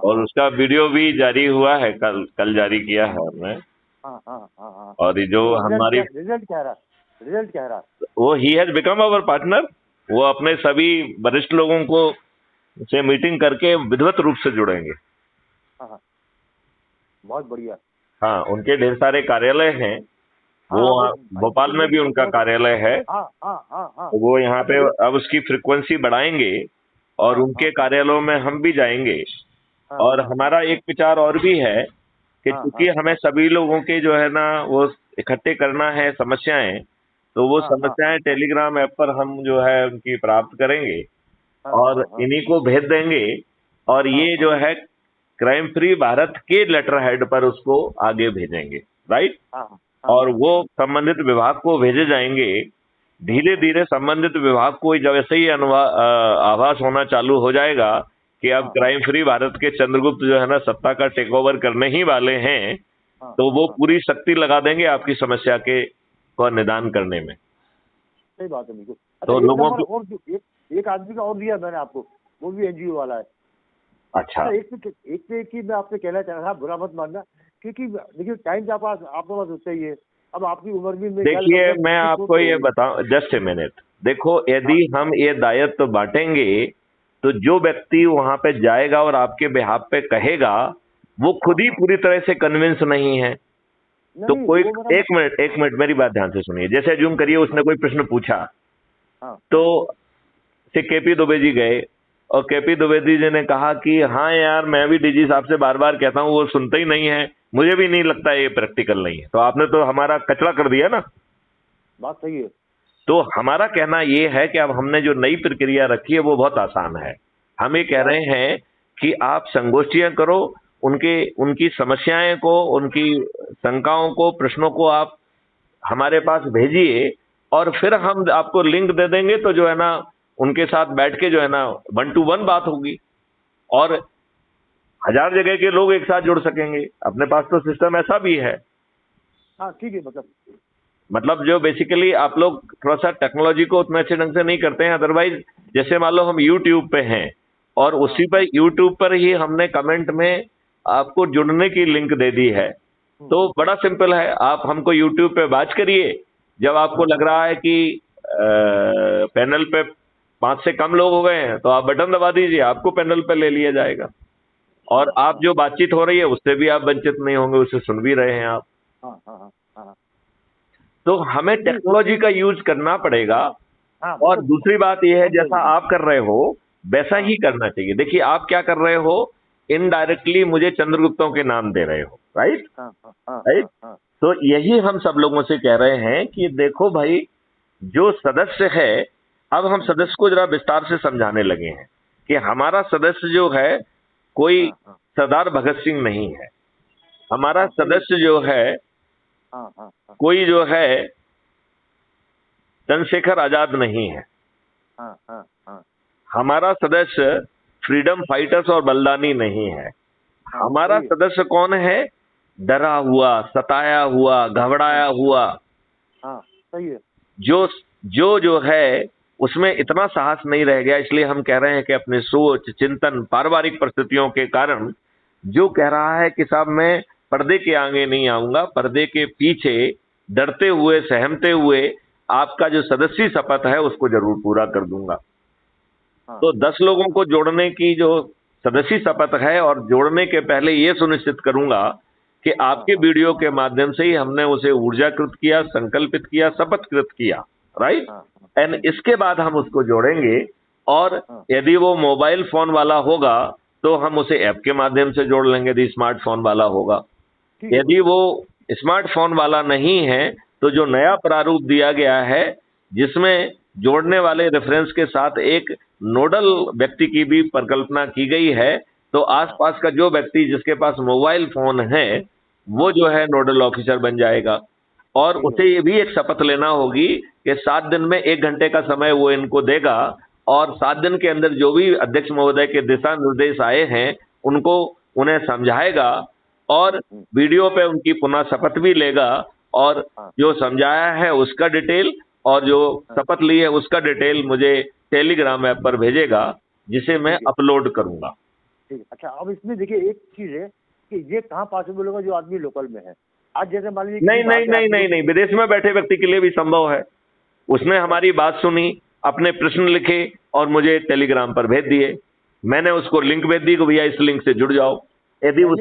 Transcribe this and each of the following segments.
और उसका वीडियो भी जारी हुआ है, कल कल जारी किया है हमने। और ये जो तो हमारी रिजल्ट क्या रहा? वो he has become our partner. वो अपने सभी वरिष्ठ लोगों को से मीटिंग करके विधिवत रूप से जुड़ेंगे। हाँ, बहुत बढ़िया। हाँ, उनके ढेर सारे कार्यालय हैं। वो भोपाल में भी उनका कार्यालय है। तो वो यहाँ पे अब उसकी फ्रिक्वेंसी बढ़ाएंगे और उनके कार्यालयों में हम भी जाएंगे। और हमारा एक विचार और भी है कि चूंकि हमें सभी लोगों के जो है ना वो इकट्ठे करना है समस्याएं, तो वो समस्याएं टेलीग्राम ऐप पर हम जो है उनकी प्राप्त करेंगे और इन्हीं को भेज देंगे। और ये जो है क्राइम फ्री भारत के लेटर हेड पर उसको आगे भेजेंगे, राइट। और वो संबंधित विभाग को भेजे जाएंगे। धीरे धीरे संबंधित विभाग को जब ऐसे ही आभास होना चालू हो जाएगा कि अब क्राइम फ्री भारत के चंद्रगुप्त जो है ना सत्ता का टेक ओवर करने ही वाले हैं, तो वो पूरी शक्ति लगा देंगे आपकी समस्या के को निदान करने में। सही बात है बिल्कुल। तो अच्छा, लोगों को और एक आदमी का और दिया मैंने आपको, वो भी एनजीओ वाला है। अच्छा, एक पे एक ही मैं आपसे कहना चाह रहा था, बुरा मत मानना, क्योंकि देखिए टाइम आपके पास उससे ही है। अब आपकी उम्र भी देखिए मैं आपको ये बताऊं, जस्ट ए मिनट। देखो, यदि हम ये दायित्व बांटेंगे तो जो व्यक्ति वहां पे जाएगा और आपके बिहाफ पे कहेगा वो खुद ही पूरी तरह से कन्विंस नहीं है। तो कोई एक मिनट मेरी बात ध्यान से सुनिए। जैसे अज्यूम करिए उसने कोई प्रश्न पूछा, तो से केपी द्विवेदी जी गए और केपी द्विवेदी जी ने कहा कि हाँ यार मैं भी डीजी साहब से बार बार कहता हूँ, वो सुनते ही नहीं है, मुझे भी नहीं लगता ये प्रैक्टिकल नहीं है। तो आपने तो हमारा कचरा कर दिया ना। बात सही है। तो हमारा कहना ये है कि अब हमने जो नई प्रक्रिया रखी है वो बहुत आसान है। हम ये कह रहे हैं कि आप संगोष्ठियां करो, उनकी समस्याएं को, उनकी शंकाओं को, प्रश्नों को आप हमारे पास भेजिए और फिर हम आपको लिंक दे देंगे। तो जो है ना उनके साथ बैठ के जो है ना 1 to 1 बात होगी और 1000 जगह के लोग एक साथ जुड़ सकेंगे। अपने पास तो सिस्टम ऐसा भी है। हाँ ठीक है। मतलब जो बेसिकली आप लोग थोड़ा सा टेक्नोलॉजी को उतने अच्छे ढंग से नहीं करते हैं। अदरवाइज जैसे मान लो हम यूट्यूब पे हैं और उसी पर यूट्यूब पर ही हमने कमेंट में आपको जुड़ने की लिंक दे दी है। तो बड़ा सिंपल है, आप हमको यूट्यूब पे बात करिए। जब आपको लग रहा है कि पैनल पे 5 से कम लोग हो गए हैं तो आप बटन दबा दीजिए, आपको पैनल पे ले लिया जाएगा। और आप जो बातचीत हो रही है उससे भी आप वंचित नहीं होंगे, उसे सुन भी रहे हैं आप। तो हमें टेक्नोलॉजी का यूज करना पड़ेगा। और दूसरी बात यह है, जैसा आप कर रहे हो वैसा ही करना चाहिए। देखिए आप क्या कर रहे हो, इनडायरेक्टली मुझे चंद्रगुप्तों के नाम दे रहे हो, राइट। राइट। तो यही हम सब लोगों से कह रहे हैं कि देखो भाई, जो सदस्य है, अब हम सदस्य को जरा विस्तार से समझाने लगे हैं कि हमारा सदस्य जो है कोई सरदार भगत सिंह नहीं है। हमारा सदस्य जो है कोई जो है चंद्रशेखर आजाद नहीं है। हमारा सदस्य फ्रीडम फाइटर्स और बलिदानी नहीं है। हमारा सदस्य कौन है? डरा हुआ, सताया हुआ, घबराया हुआ। सही है। जो है उसमें इतना साहस नहीं रह गया। इसलिए हम कह रहे हैं कि अपनी सोच, चिंतन, पारिवारिक परिस्थितियों के कारण जो कह रहा है कि साहब मैं पर्दे के आगे नहीं आऊंगा, पर्दे के पीछे डरते हुए, सहमते हुए आपका जो सदस्यी शपथ है उसको जरूर पूरा कर दूंगा। तो 10 लोगों को जोड़ने की जो सदस्यी शपथ है, और जोड़ने के पहले ये सुनिश्चित करूंगा कि आपके वीडियो के माध्यम से ही हमने उसे ऊर्जाकृत किया, संकल्पित किया, शपथकृत किया, राइट। एंड इसके बाद हम उसको जोड़ेंगे। और यदि वो मोबाइल फोन वाला होगा तो हम उसे ऐप के माध्यम से जोड़ लेंगे, यदि स्मार्टफोन वाला होगा। यदि वो स्मार्टफोन वाला नहीं है तो जो नया प्रारूप दिया गया है जिसमें जोड़ने वाले रेफरेंस के साथ एक नोडल व्यक्ति की भी परिकल्पना की गई है, तो आसपास का जो व्यक्ति जिसके पास मोबाइल फोन है वो जो है नोडल ऑफिसर बन जाएगा। और उसे ये भी एक शपथ लेना होगी कि 7 दिन में 1 घंटे का समय वो इनको देगा और 7 दिन के अंदर जो भी अध्यक्ष महोदय के दिशा निर्देश आए हैं उन्हें समझाएगा और वीडियो पे उनकी पुनः शपथ भी लेगा। और जो समझाया है उसका डिटेल और जो शपथ ली है उसका डिटेल मुझे टेलीग्राम ऐप पर भेजेगा, जिसे मैं अपलोड करूंगा। ठीक है। अच्छा, अब इसमें देखिए एक चीज है कि ये कहाँ पॉसिबल होगा जो आदमी लोकल में है। आज जैसे मान लीजिए नहीं किसी नहीं बाहर के नहीं आदमी नहीं नहीं, विदेश में बैठे व्यक्ति के लिए भी संभव है। उसने हमारी बात सुनी, अपने प्रश्न लिखे और मुझे टेलीग्राम पर भेज दिए। मैंने उसको लिंक भेज दी कि भैया इस लिंक से जुड़ जाओ। यदि उस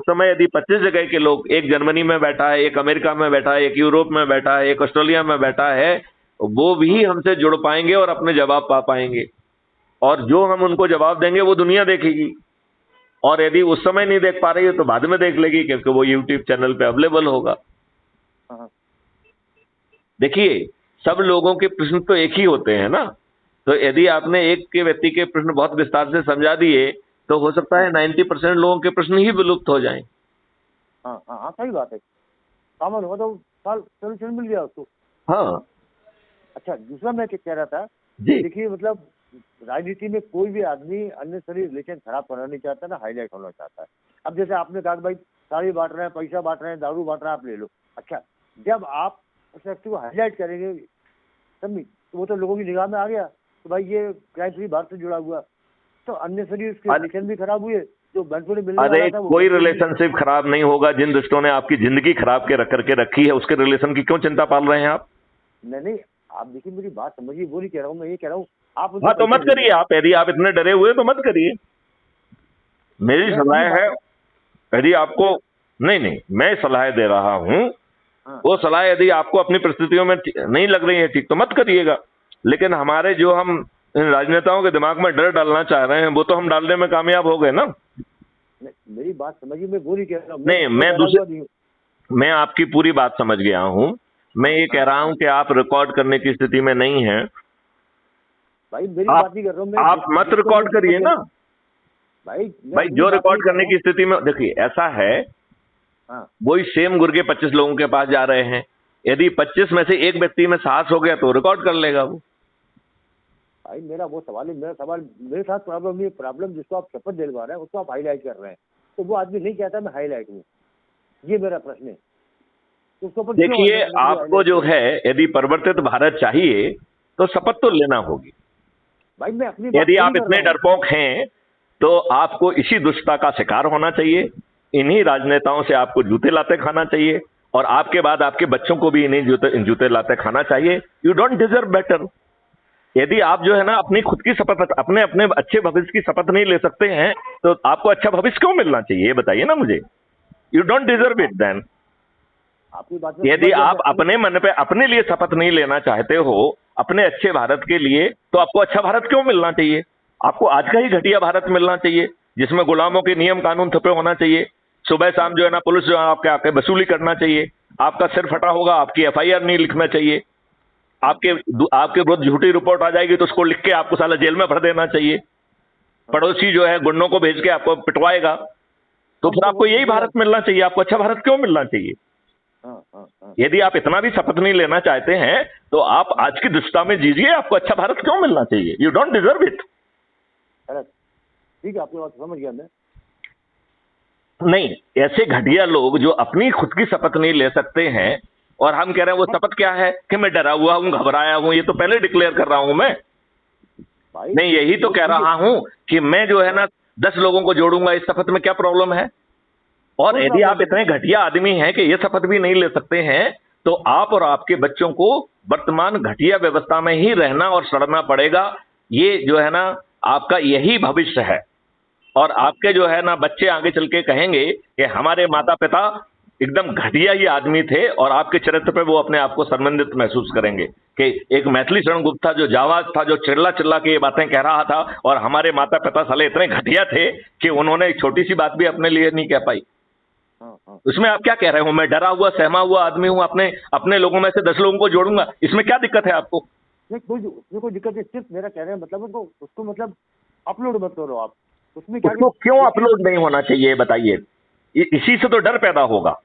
समय यदि 25 जगह के लोग, एक जर्मनी में बैठा है, एक अमेरिका में बैठा है, एक यूरोप में बैठा है, एक ऑस्ट्रेलिया में बैठा है, वो भी हमसे जुड़ पाएंगे और अपने जवाब पा पाएंगे। और जो हम उनको जवाब देंगे वो दुनिया देखेगी। और यदि उस समय नहीं देख पा रही है तो बाद में देख लेगी, क्योंकि वो यूट्यूब चैनल पे अवेलेबल होगा। हाँ, देखिए, सब लोगों के प्रश्न तो एक ही होते हैं ना। तो यदि आपने एक के व्यक्ति के प्रश्न बहुत विस्तार से समझा दिए तो हो सकता है 90% लोगों के प्रश्न ही विलुप्त हो जाएं। हाँ, हाँ, हाँ, सही बात है। कॉमन होगा तो सोल्यूशन मिल गया उसको। हाँ अच्छा, दूसरा मैं क्या कह रहा था, जी। देखिए मतलब राजनीति में कोई भी आदमी अननेसेसरी रिलेशन खराब करना नहीं चाहता ना हाईलाइट होना चाहता है। अब जैसे आपने कहा कि भाई साड़ी बांट रहे हैं, पैसा बांट रहे हैं, दारू बांट रहे हैं, आप ले लो। अच्छा, जब आप उस व्यक्ति को हाईलाइट करेंगे, समझी, तो वो तो लोगों की निगाह में आ गया तो भाई ये क्राइम फ्री भारत से जुड़ा हुआ, तो अननेसेसरी उसके रिलेशन भी खराब हुए, जो बेनिफिट मिलने वाला अरे था वो कोई रिलेशनशिप खराब नहीं होगा। जिन दुष्टों ने आपकी जिंदगी खराब के रख करके रखी है, उसके रिलेशन की क्यों चिंता पाल रहे हैं आप? नहीं, आप देखिए मेरी बात समझिए, वो नहीं कह रहा हूँ, मैं ये कह रहा हूँ आप हाँ तो मत करिए आप। यदि आप इतने डरे हुए तो मत करिए। मेरी सलाह है, यदि आपको, नहीं नहीं, मैं सलाह दे रहा हूँ, वो सलाह यदि आपको अपनी परिस्थितियों में नहीं लग रही है ठीक तो मत करिएगा। लेकिन हमारे जो हम इन राजनेताओं के दिमाग में डर डालना चाह रहे हैं वो तो हम डालने में कामयाब हो गए ना। मेरी बात समझिए, मैं वो नहीं कह रहा हूँ। नहीं, मैं आपकी पूरी बात समझ गया हूँ। मैं ये कह रहा हूँ कि आप रिकॉर्ड करने की स्थिति में नहीं हैं। भाई मेरी बात नहीं कर रहा हूँ मैं। आप मत रिकॉर्ड करिए ना भाई। जो रिकॉर्ड करने की स्थिति में, देखिए ऐसा है, वही सेम गुर्गे 25 लोगों के पास जा रहे हैं। यदि 25 में से एक व्यक्ति में साहस हो गया तो रिकॉर्ड कर लेगा वो। भाई मेरा वो सवाल है, मेरे साथ प्रॉब्लम नहीं है। प्रॉब्लम जिसको आप शपथ दिलवा रहे हैं उसको आप हाईलाइट कर रहे हैं, तो वो आदमी नहीं कहता मैं हाईलाइट हूँ। ये मेरा प्रश्न है। देखिए, आपको जो है यदि परिवर्तित भारत चाहिए तो शपथ तो लेना होगी भाई। मैं अपनी यदि आप इतने डरपोक हैं तो आपको इसी दुष्टता का शिकार होना चाहिए। इन्हीं राजनेताओं से आपको जूते लाते खाना चाहिए और आपके बाद आपके बच्चों को भी इन्हीं जूते लाते खाना चाहिए। You don't deserve better. यदि आप जो है ना अपनी खुद की शपथ, अपने अपने अच्छे भविष्य की शपथ नहीं ले सकते हैं तो आपको अच्छा भविष्य क्यों मिलना चाहिए, ये बताइए ना मुझे। You don't deserve it then. यदि आप अपने मन पे अपने लिए शपथ नहीं लेना चाहते हो अपने अच्छे भारत के लिए, तो आपको अच्छा भारत क्यों मिलना चाहिए? आपको आज का ही घटिया भारत मिलना चाहिए जिसमें गुलामों के नियम कानून थपे होना चाहिए। सुबह शाम जो है ना पुलिस जो है आपके आके वसूली करना चाहिए। आपका सिर फटा होगा, आपकी FIR नहीं लिखना चाहिए। आपके विरुद्ध झूठी रिपोर्ट आ जाएगी तो उसको लिख के आपको साला जेल में भर देना चाहिए। पड़ोसी जो है गुंडों को भेज के आपको पिटवाएगा। तो फिर आपको यही भारत मिलना चाहिए। आपको अच्छा भारत क्यों मिलना चाहिए? यदि आप इतना भी शपथ नहीं लेना चाहते हैं तो आप आज की दुष्टता में जीजिए। आपको अच्छा भारत क्यों मिलना चाहिए? You don't deserve it. ठीक है, आपकी बात समझ गया मैं। नहीं, ऐसे घटिया लोग जो अपनी खुद की शपथ नहीं ले सकते हैं और हम कह रहे हैं वो शपथ क्या है कि मैं डरा हुआ हूं, घबराया हूं, ये तो पहले डिक्लेयर कर रहा हूं मैं। नहीं, यही तो कह रहा हूं कि मैं जो है ना 10 लोगों को जोड़ूंगा इस शपथ में, क्या प्रॉब्लम है? और यदि आप इतने घटिया आदमी हैं कि ये शपथ भी नहीं ले सकते हैं तो आप और आपके बच्चों को वर्तमान घटिया व्यवस्था में ही रहना और सड़ना पड़ेगा। ये जो है ना आपका यही भविष्य है। और आपके जो है ना बच्चे आगे चल के कहेंगे कि हमारे माता पिता एकदम घटिया ही आदमी थे और आपके चरित्र पे वो अपने आप को शर्मिंदित महसूस करेंगे कि एक मैथिली शरण गुप्त था जो जावाज था, जो चिल्ला चिल्ला के ये बातें कह रहा था और हमारे माता पिता साले इतने घटिया थे कि उन्होंने एक छोटी सी बात भी अपने लिए नहीं कह पाई। उसमें आप क्या कह रहे हो? मैं डरा हुआ सहमा हुआ आदमी हूं, अपने लोगों में से 10 लोगों को जोड़ूंगा, इसमें क्या दिक्कत है आपको? नहीं, कोई दिक्कत है। सिर्फ मेरा कह रहे हैं मतलब उसको मतलब अपलोड मत करो आप। उसमें उसको क्यों अपलोड नहीं होना चाहिए बताइए? इसी से तो डर पैदा होगा।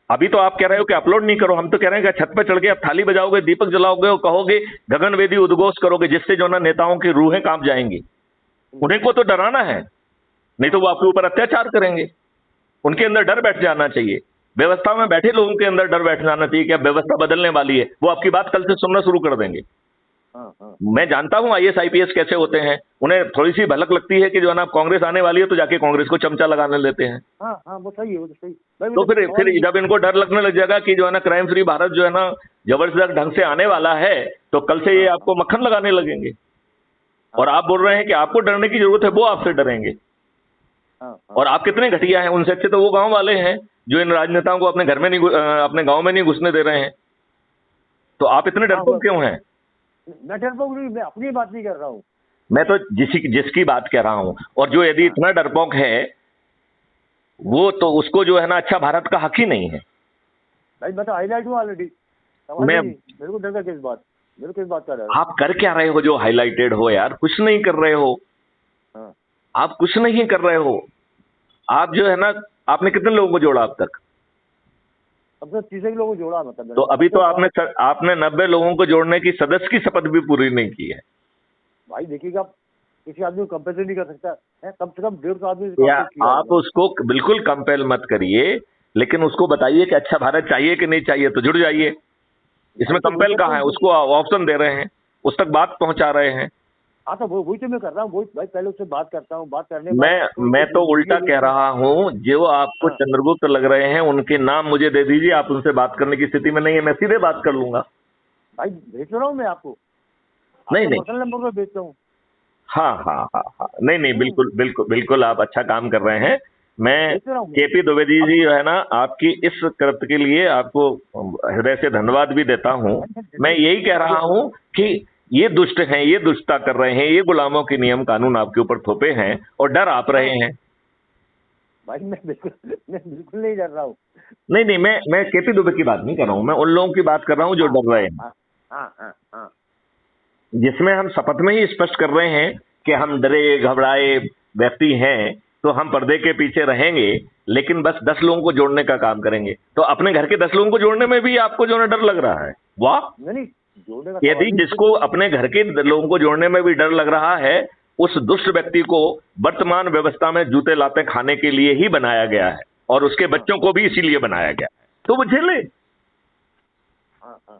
अभी तो आप कह रहे हो कि अपलोड नहीं करो, हम तो कह रहे हैं कि छत पे चढ़ के आप थाली बजाओगे, दीपक जलाओगे और कहोगे गगनवेदी उद्घोष करोगे, जिससे जो ना नेताओं की रूहें कांप जाएंगी। उन्हीं को तो डराना है, नहीं तो वो आपके ऊपर अत्याचार करेंगे। उनके अंदर डर बैठ जाना चाहिए। व्यवस्था में बैठे लोगों के अंदर डर बैठ जाना चाहिए कि अब व्यवस्था बदलने वाली है। वो आपकी बात कल से सुनना शुरू कर देंगे। हाँ हाँ मैं जानता हूं आईएएस आईपीएस कैसे होते हैं। उन्हें थोड़ी सी भलक लगती है कि जो है ना कांग्रेस आने वाली है तो जाके कांग्रेस को चमचा लगाने लेते हैं। हाँ हाँ, वो सही है, वो तो सही। भाई तो मुझे फिर सवाल ये, जब इनको डर लगने लग जाएगा कि जो है ना क्राइम फ्री भारत जो है ना जबरदस्त ढंग से आने वाला है, तो कल से ये हाँ आपको मक्खन लगाने लगेंगे। और हाँ आप बोल रहे हैं कि आपको डरने की जरूरत है, वो आपसे डरेंगे। हाँ हाँ, और आप कितने घटिया हैं, उनसे अच्छे तो वो गांव वाले हैं जो इन राजनेताओं को अपने घर में नहीं अपने गांव में नहीं घुसने दे रहे हैं। तो आप इतने हाँ, डरपोक क्यों हैं? मैं डरपोक नहीं, मैं अपनी बात नहीं कर रहा हूँ। मैं तो जिसकी बात कह रहा हूं। और जो यदि हाँ इतना डरपोक है, वो तो उसको जो है ना अच्छा भारत का हक ही नहीं है। भाई, मैं तो हाईलाइट हूँ ऑलरेडी, सवाल मैं ही नहीं। मेरे को डर का किस बात, मेरे को किस बात का डर है? आप कर क्या रहे हो जो हाईलाइटेड हो यार? कुछ नहीं कर रहे हो। हाँ, आप कुछ नहीं कर रहे हो। आप जो है ना, आपने कितने लोगों को जोड़ा अब तक? अब तो 30 लोगों को जोड़ा, मतलब तो मैंने अभी तो सबसे आपने 90 लोगों को जोड़ने की सदस्य की शपथ भी पूरी नहीं की है। भाई देखिएगा, किसी आदमी को कंपेयर नहीं कर सकता है, कम से कम 150 आदमी से या कंपेयर किया आप होगा। उसको बिल्कुल कंपेल मत करिए, लेकिन उसको बताइए कि अच्छा भारत चाहिए कि नहीं चाहिए, तो जुड़ जाइए। इसमें भाई तो वही कंपेल करता कहाँ हूँ है? जो। उसको ऑप्शन दे रहे हैं, उस तक बात पहुंचा रहे हैं। हाँ, तो वही तो मैं कर रहा हूँ, वही भाई, पहले उससे बात करता हूँ, बात करने के बाद मैं तो उल्टा कह रहा हूं, जो आपको हाँ चंद्रगुप्त लग रहे हैं उनके नाम मुझे दे दीजिए, आप उनसे बात करने की स्थिति में नहीं है, मैं सीधे बात कर लूंगा। भाई, भेज रहा हूँ मैं आपको, नहीं आपके नहीं, पर्सनल नंबर पर भेजता हूँ। हाँ हाँ हाँ हाँ, नहीं नहीं, हम्म, बिल्कुल बिल्कुल बिल्कुल, आप अच्छा काम कर रहे हैं। मैं भेज रहा हूँ मैं। केपी द्विवेदी अब जी जो है ना, आपकी इस कृत्य के लिए आपको हृदय से धन्यवाद भी देता हूं। मैं यही कह रहा हूं कि ये दुष्ट हैं, ये दुष्टता कर रहे हैं, ये गुलामों के नियम कानून आपके ऊपर थोपे हैं और डर आप रहे हाँ हैं। भाई, मैं बिल्कुल नहीं डर रहा हूँ। नहीं नहीं, मैं केपी दुबे की बात नहीं कर रहा हूं, मैं उन लोगों की बात कर रहा हूं जो हाँ डर रहे हाँ हैं। हाँ हाँ हाँ हाँ, जिसमें हम शपथ में ही स्पष्ट कर रहे हैं कि हम डरे घबराए व्यक्ति हैं, तो हम पर्दे के पीछे रहेंगे, लेकिन बस 10 लोगों को जोड़ने का काम करेंगे। तो अपने घर के 10 लोगों को जोड़ने में भी आपको जो है डर लग रहा है? वाह! नहीं, जोड़ने का यदि सवाल ही जिसको नहीं। अपने घर के लोगों को जोड़ने में भी डर लग रहा है, उस दुष्ट व्यक्ति को वर्तमान व्यवस्था में जूते लाते खाने के लिए ही बनाया गया है, और उसके हाँ बच्चों को भी इसीलिए बनाया गया है। तो वो झेले। हाँ हाँ,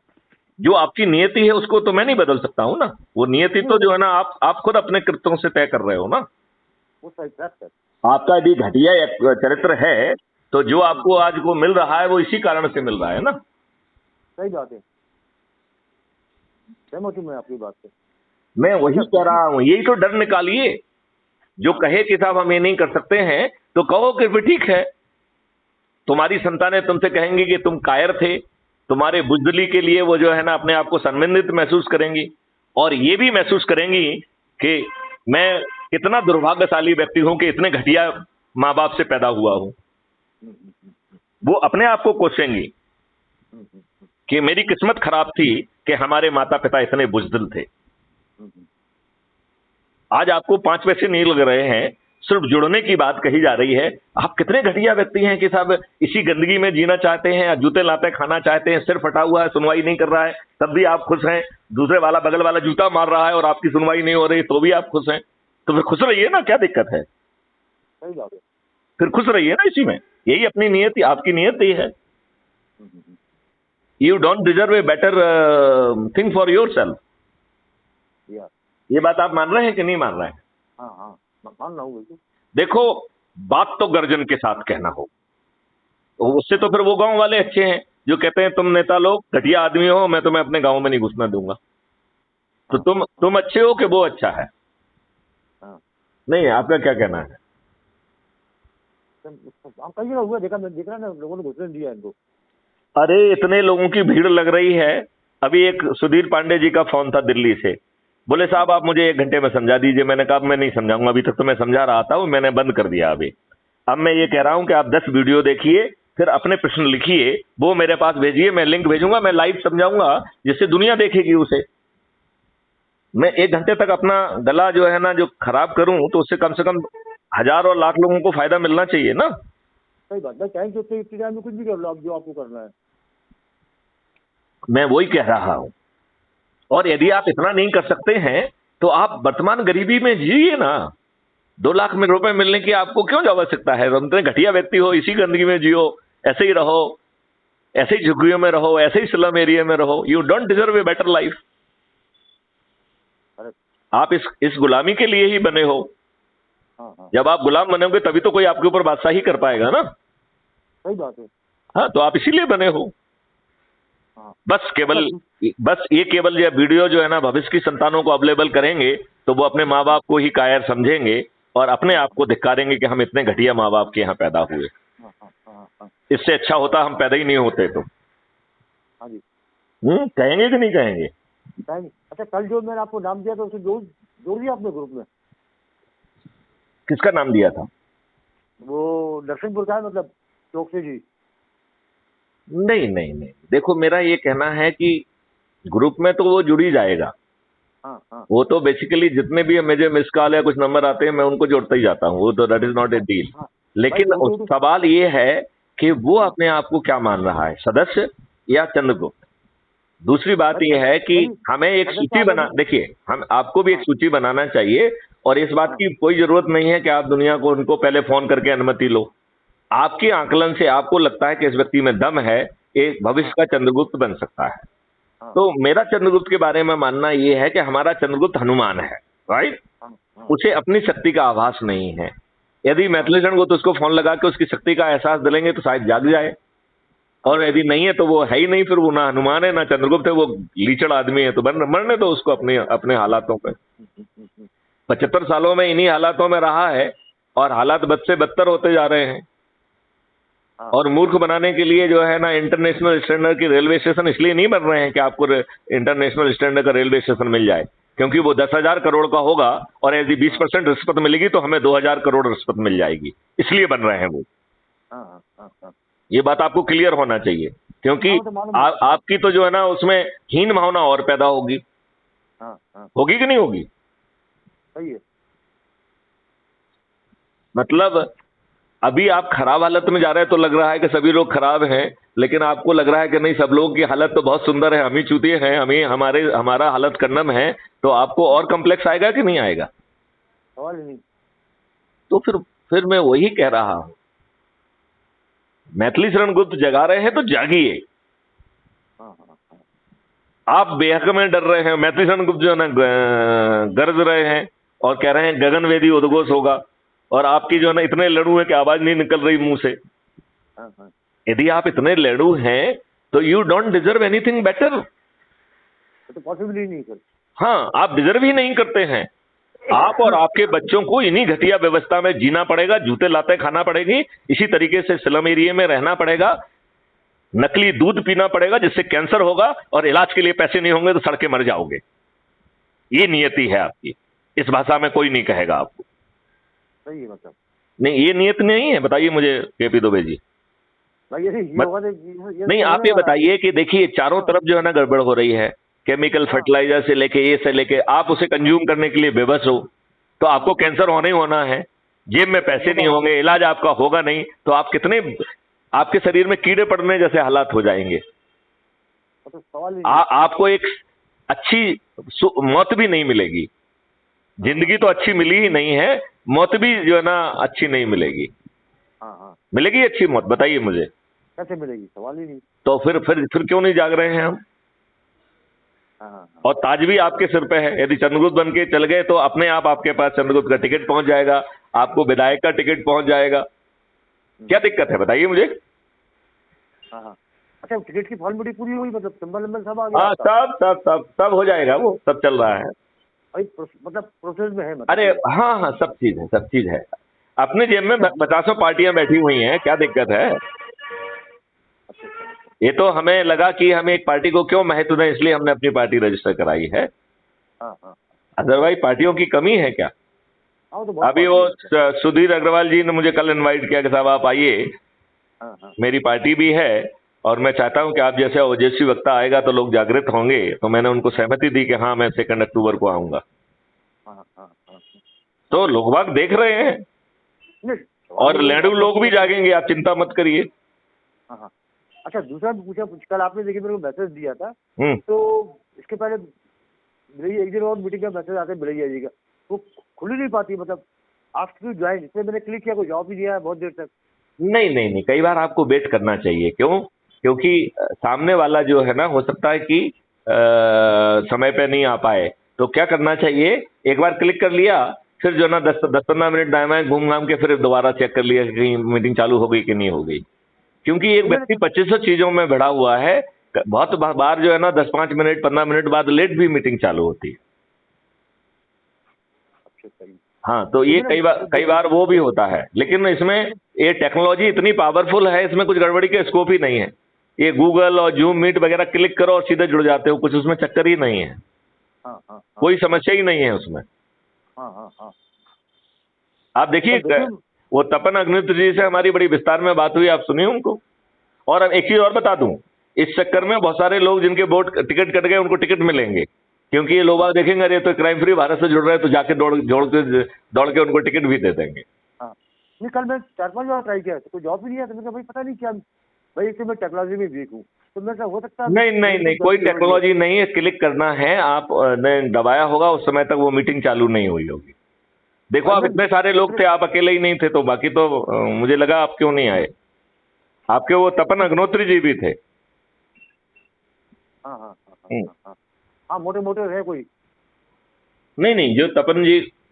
जो आपकी नियति है उसको तो मैं नहीं बदल सकता हूं ना। वो नियति नहीं तो वो जो है ना, आप खुद अपने कृत्यों से तय कर रहे हो ना। वो सही बात है। आपका यदि घटिया एक चरित्र है, तो जो आपको आज को मिल रहा है वो इसी कारण से मिल रहा है ना। सही बात है, सहमत हूँ मैं आपकी बात से। मैं वही अच्छा, कह रहा हूं, यही तो डर निकालिए। जो हाँ कहे कि साहब हम ये नहीं कर सकते हैं, तो कहो कि भी ठीक है। तुम्हारी संतानें तुमसे कहेंगी कि तुम कायर थे, तुम्हारे बुजदिली के लिए वो जो है ना अपने आप को संबंधित महसूस करेंगी, और ये भी महसूस करेंगी कि मैं कितना दुर्भाग्यशाली व्यक्ति हूं कि इतने घटिया माँ बाप से पैदा हुआ हूं। हम्म, हम्म, हम्म, वो अपने आप को कोसेंगी हम्म, हम्म, कि मेरी किस्मत खराब थी कि हमारे माता पिता इतने बुजदिल थे। हम्म। आज आपको 5 पैसे नहीं लग रहे हैं, सिर्फ जुड़ने की बात कही जा रही है। आप कितने घटिया व्यक्ति हैं कि साहब इसी गंदगी में जीना चाहते हैं, जूते लाते खाना चाहते हैं, सिर फटा हुआ है, सुनवाई नहीं कर रहा है, तब भी आप खुश हैं। दूसरे वाला बगल वाला जूता मार रहा है और आपकी सुनवाई नहीं हो रही, तो भी आप खुश हैं। तो फिर खुश रहिए ना, क्या दिक्कत है? सही बात है। फिर खुश रहिए ना इसी में। यही अपनी नियति, आपकी नियत यही है। You don't deserve a better thing for your self. या, ये बात आप मान रहे हैं कि नहीं मान रहे हैं? हाँ हाँ, मैं मान रहा हूँ बिल्कुल। देखो, बात तो गर्जन के साथ कहना हो, तो उससे तो फिर वो गांव वाले अच्छे हैं जो कहते हैं तुम नेता लोग घटिया आदमी हो, मैं तुम्हें अपने गांव में नहीं घुसना दूंगा। तो हाँ तुम अच्छे हो कि वो अच्छा है? हाँ, नहीं, आपका क्या कहना है? हम कई जगह हुआ, देखा, मैं देख रहा ना, लोगों ने घुसने दिया इनको। अरे इतने लोगों की भीड़ लग रही है। अभी एक सुधीर पांडे जी का फोन था दिल्ली से, बोले साहब आप मुझे 1 घंटे में समझा दीजिए। मैंने कहा मैं नहीं समझाऊंगा, अभी तक तो मैं समझा रहा था, वो मैंने बंद कर दिया अभी। अब मैं ये कह रहा हूं कि आप 10 वीडियो देखिए, फिर अपने प्रश्न लिखिए, वो मेरे पास भेजिए, मैं लिंक भेजूंगा, मैं लाइव समझाऊंगा, जिससे दुनिया देखेगी उसे। मैं 1 घंटे तक अपना गला जो है ना जो खराब करूं, तो उससे कम से कम 1000 और लाख लोगों को फायदा मिलना चाहिए ना। सही बात है, टाइम तो इतने टाइम में कुछ भी कर लो आप, जो आपको करना है। मैं वही कह रहा हूं। और यदि आप इतना नहीं कर सकते हैं, तो आप वर्तमान गरीबी में जिए ना। 2 लाख में रुपए मिलने की आपको क्यों आवश्यकता है? तुम इतने घटिया व्यक्ति हो, इसी गंदगी में जियो, ऐसे ही रहो, ऐसे ही झुग्गियों में रहो, ऐसे ही स्लम एरिया में रहो। You don't deserve a better life. आप इस गुलामी के लिए ही बने हो। हाँ हाँ, जब आप गुलाम बनोगे तभी तो कोई आपके ऊपर बादशाही कर पाएगा ना। सही बात है। हाँ, तो आप इसीलिए बने हो। हाँ बस केवल, अच्छा, बस ये केवल ये वीडियो जो है ना भविष्य की संतानों को अवेलेबल करेंगे तो वो अपने माँ बाप को ही कायर समझेंगे और अपने आप को धिक्कारेंगे कि हम इतने घटिया माँ बाप के यहाँ पैदा हुए। हाँ हाँ हाँ हाँ इससे अच्छा होता हम पैदा ही नहीं होते। तो हाँ जी, कहेंगे कि नहीं कहेंगे? थैंक। अच्छा, कल जो मैंने आपको नाम दिया था उसे जोड़ जोड़ दिया आपने ग्रुप में? किसका नाम दिया था? वो नरसिंहपुर का है, मतलब चौकसी जी। नहीं नहीं नहीं, देखो मेरा ये कहना है कि ग्रुप में तो वो जुड़ ही जाएगा। हाँ हाँ वो तो बेसिकली जितने भी मुझे मिस कॉल या कुछ नंबर आते हैं मैं उनको जोड़ता ही जाता हूँ, वो तो that is not a deal. हाँ भाई, लेकिन वो तो सवाल ये है कि वो अपने आप को क्या मान रहा है, सदस्य या चंद्रगुप्त? दूसरी बात भाई, यह है कि भाई हमें एक मदद सूची साहब बना, अभी। देखिए हम आपको भी एक हाँ सूची बनाना चाहिए। और इस बात हाँ की कोई जरूरत नहीं है कि आप दुनिया को उनको पहले फोन करके अनुमति लो। आपके आकलन से आपको लगता है कि इस व्यक्ति में दम है, एक भविष्य हाँ का चंद्रगुप्त बन सकता है। हाँ तो मेरा चंद्रगुप्त के बारे में मानना यह है कि हमारा चंद्रगुप्त हनुमान है, राइट? हाँ हाँ उसे अपनी शक्ति का आभास नहीं है। यदि हाँ मैथिली को तो उसको फोन लगा के उसकी शक्ति का एहसास दिलेंगे तो शायद जाग जाए। और यदि नहीं है तो वो है ही नहीं, फिर वो ना हनुमान है ना चंद्रगुप्त है, वो लीचड़ आदमी है। तो मरने दो उसको अपने अपने हालातों पे। 75 सालों में इन्हीं हालातों में रहा है और हालात बद से बदतर होते जा रहे हैं। हाँ और मूर्ख बनाने के लिए जो है ना इंटरनेशनल स्टैंडर्ड की रेलवे स्टेशन इसलिए नहीं बन रहे हैं कि आपको इंटरनेशनल स्टैंडर्ड का रेलवे स्टेशन मिल जाए, क्योंकि वो 10,000 करोड़ का होगा और यदि 20% रिश्वत मिलेगी तो हमें 2,000 करोड़ रिश्वत मिल जाएगी, इसलिए बन रहे हैं वो। हाँ हाँ हाँ हाँ ये बात आपको क्लियर होना चाहिए, क्योंकि हाँ, वो तो मालूम है। आपकी तो जो है ना उसमें हीन भावना और पैदा होगी। हाँ हाँ, होगी कि नहीं होगी? सही है। मतलब अभी आप खराब हालत में जा रहे हैं तो लग रहा है कि सभी लोग खराब हैं, लेकिन आपको लग रहा है कि नहीं सब लोगों की हालत तो बहुत सुंदर है, हम ही चूतिए हैं, हमारा हालत कन्नम है। तो आपको और कॉम्प्लेक्स आएगा कि नहीं आएगा? सवाल ही नहीं। तो फिर मैं वही कह रहा हूं, मैथिली शरण गुप्त जगा रहे हैं तो जागिए। हाँ हाँ हाँ आप बेहक में डर रहे हैं, मैथिली शरण गुप्त जो है ना गरज रहे हैं और कह रहे हैं गगनवेदी उद्घोष होगा, और आपकी जो है ना इतने लड़ू है कि आवाज नहीं निकल रही मुंह से। हाँ हाँ, यदि आप इतने लड़ू हैं तो you don't deserve anything better. वो तो पॉसिबल ही नहीं सर। हाँ, आप डिजर्व ही नहीं करते हैं। आप और आपके बच्चों को इन्हीं घटिया व्यवस्था में जीना पड़ेगा, जूते लाते खाना पड़ेगी, इसी तरीके से स्लम एरिया में रहना पड़ेगा, नकली दूध पीना पड़ेगा जिससे कैंसर होगा, और इलाज के लिए पैसे नहीं होंगे तो सड़के मर जाओगे। ये नियति है आपकी, इस भाषा में कोई नहीं कहेगा आपको। सही है, मतलब नहीं, ये नियत नहीं है, बताइए मुझे केपी दुबे जी। भाई ये होगा तो नहीं, आप ये बताइए कि देखिए चारों तरफ जो है ना गड़बड़ हो रही है, केमिकल फर्टिलाइजर से लेके ये से लेके, आप उसे कंज्यूम करने के लिए बेबस हो तो आपको कैंसर होना ही होना है। जेब में पैसे नहीं होंगे, इलाज आपका होगा नहीं, तो आप कितने, आपके शरीर में कीड़े पड़ने जैसे हालात हो जाएंगे। तो सवाल ही आपको एक अच्छी मौत भी नहीं मिलेगी। जिंदगी तो अच्छी मिली ही नहीं है, मौत भी जो है ना अच्छी नहीं मिलेगी। हाँ हाँ, मिलेगी अच्छी मौत? बताइए मुझे। कैसे मिलेगी? सवाल ही नहीं। तो फिर क्यों नहीं जाग रहे हैं हम? हाँ हाँ हाँ, और ताज भी आपके सिर पे है। यदि चंद्रगुप्त बन के चल गए तो अपने आप आपके पास चंद्रगुप्त का टिकट पहुंच जाएगा, आपको विधायक का टिकट पहुंच जाएगा। क्या दिक्कत है बताइए मुझे। हाँ हाँ। अच्छा, टिकट की फॉर्मेलिटी पूरी हुई, मतलब सिंबल नंबर सब आ गया हाँ, आपका? सब हो जाएगा, वो सब चल रहा है। भाई मतलब प्रोसेस में है, मतलब। अरे हाँ हाँ, सब चीज है, सब चीज है। अपने जेब में 50 पार्टियां बैठी हुई हैं, क्या दिक्कत है? अच्छा अच्छा, ये तो हमें लगा कि हमें एक पार्टी को क्यों महत्व दें, इसलिए हमने अपनी पार्टी रजिस्टर कराई है। हाँ हाँ अदरवाइज पार्टियों की कमी है क्या? हाँ, वो तो बहुत अभी वो पार्टी है। सुधीर अग्रवाल जी ने मुझे कल इनवाइट किया कि साहब आप आइए, हाँ हाँ मेरी पार्टी भी है और मैं चाहता हूं कि आप जैसे ओजस्वी वक्ता आएगा तो लोग जागृत होंगे। तो मैंने उनको सहमति दी कि हाँ मैं 2 अक्टूबर को आऊंगा। हाँ हाँ हाँ, तो लोग बाग देख रहे हैं नहीं, और लेडू लोग भी जागेंगे, आप चिंता मत करिए। हाँ हाँ। अच्छा, दूसरा भी पूछा, कल आपने देखिए मेरे को मैसेज दिया था, हम्म। तो इसके पहले मेरी एक दिन और मीटिंग का मैसेज आता है बिलैया जी का, वो खुल ही नहीं पाती, मतलब आफ्टर ज्वाइन, इसमें मैंने क्लिक किया, कोई जवाब ही दिया है बहुत देर तक। नहीं नहीं नहीं, कई बार आपको वेट करना चाहिए। क्यों? क्योंकि सामने वाला जो है ना, हो सकता है कि समय पे नहीं आ पाए, तो क्या करना चाहिए, एक बार क्लिक कर लिया, फिर जो ना 10-15 मिनट दाएं बाएं घूम घाम के फिर दोबारा चेक कर लिया कि कहीं मीटिंग चालू हो गई कि नहीं हो गई। क्योंकि एक व्यक्ति 2500 चीजों में भिड़ा हुआ है, बहुत बार जो है ना 10-5 मिनट 15 मिनट बाद लेट भी मीटिंग चालू होती है। हाँ, तो ये कई बार वो भी होता है, लेकिन इसमें ये टेक्नोलॉजी इतनी पावरफुल है, इसमें कुछ गड़बड़ी के स्कोप ही नहीं है। ये गूगल और जूम मीट वगैरह क्लिक करो और सीधे जुड़ जाते हो, कुछ उसमें चक्कर ही नहीं है। कोई समस्या ही नहीं है उसमें। आप देखिए, वो तपन अग्निहोत्री जी से हमारी बड़ी विस्तार में बात हुई, आप सुनिए उनको। और अब एक चीज और बता दूं, इस चक्कर में बहुत सारे लोग जिनके बोर्ड टिकट कट गए उनको टिकट मिलेंगे, क्योंकि ये लोग देखेंगे अरे तो क्राइम फ्री भारत से जुड़ रहे हैं, तो जाके दौड़ के उनको टिकट भी दे देंगे। नहीं, कल मैं 4-5 बार ट्राई किया, तो कोई जॉब भी नहीं है, तो मैंने कहा भाई पता नहीं क्या, भाई इससे मैं टेक्नोलॉजी में वीक हूँ, तो मेरे से हो सकता है। नहीं, कोई टेक्नोलॉजी नहीं है, क्लिक करना है, आप ने दबाया होगा, उस समय तक वो मीटिंग चालू नहीं हुई होगी। देखो, आप इतने सारे लोग थे, आप अकेले ही नहीं थे, तो बाकी तो मुझे लगा आप क्यों नहीं आए। आपके वो तपन अग्निहोत्री जी भी थे। हाँ, मोटे मोटे है कोई। नहीं, जो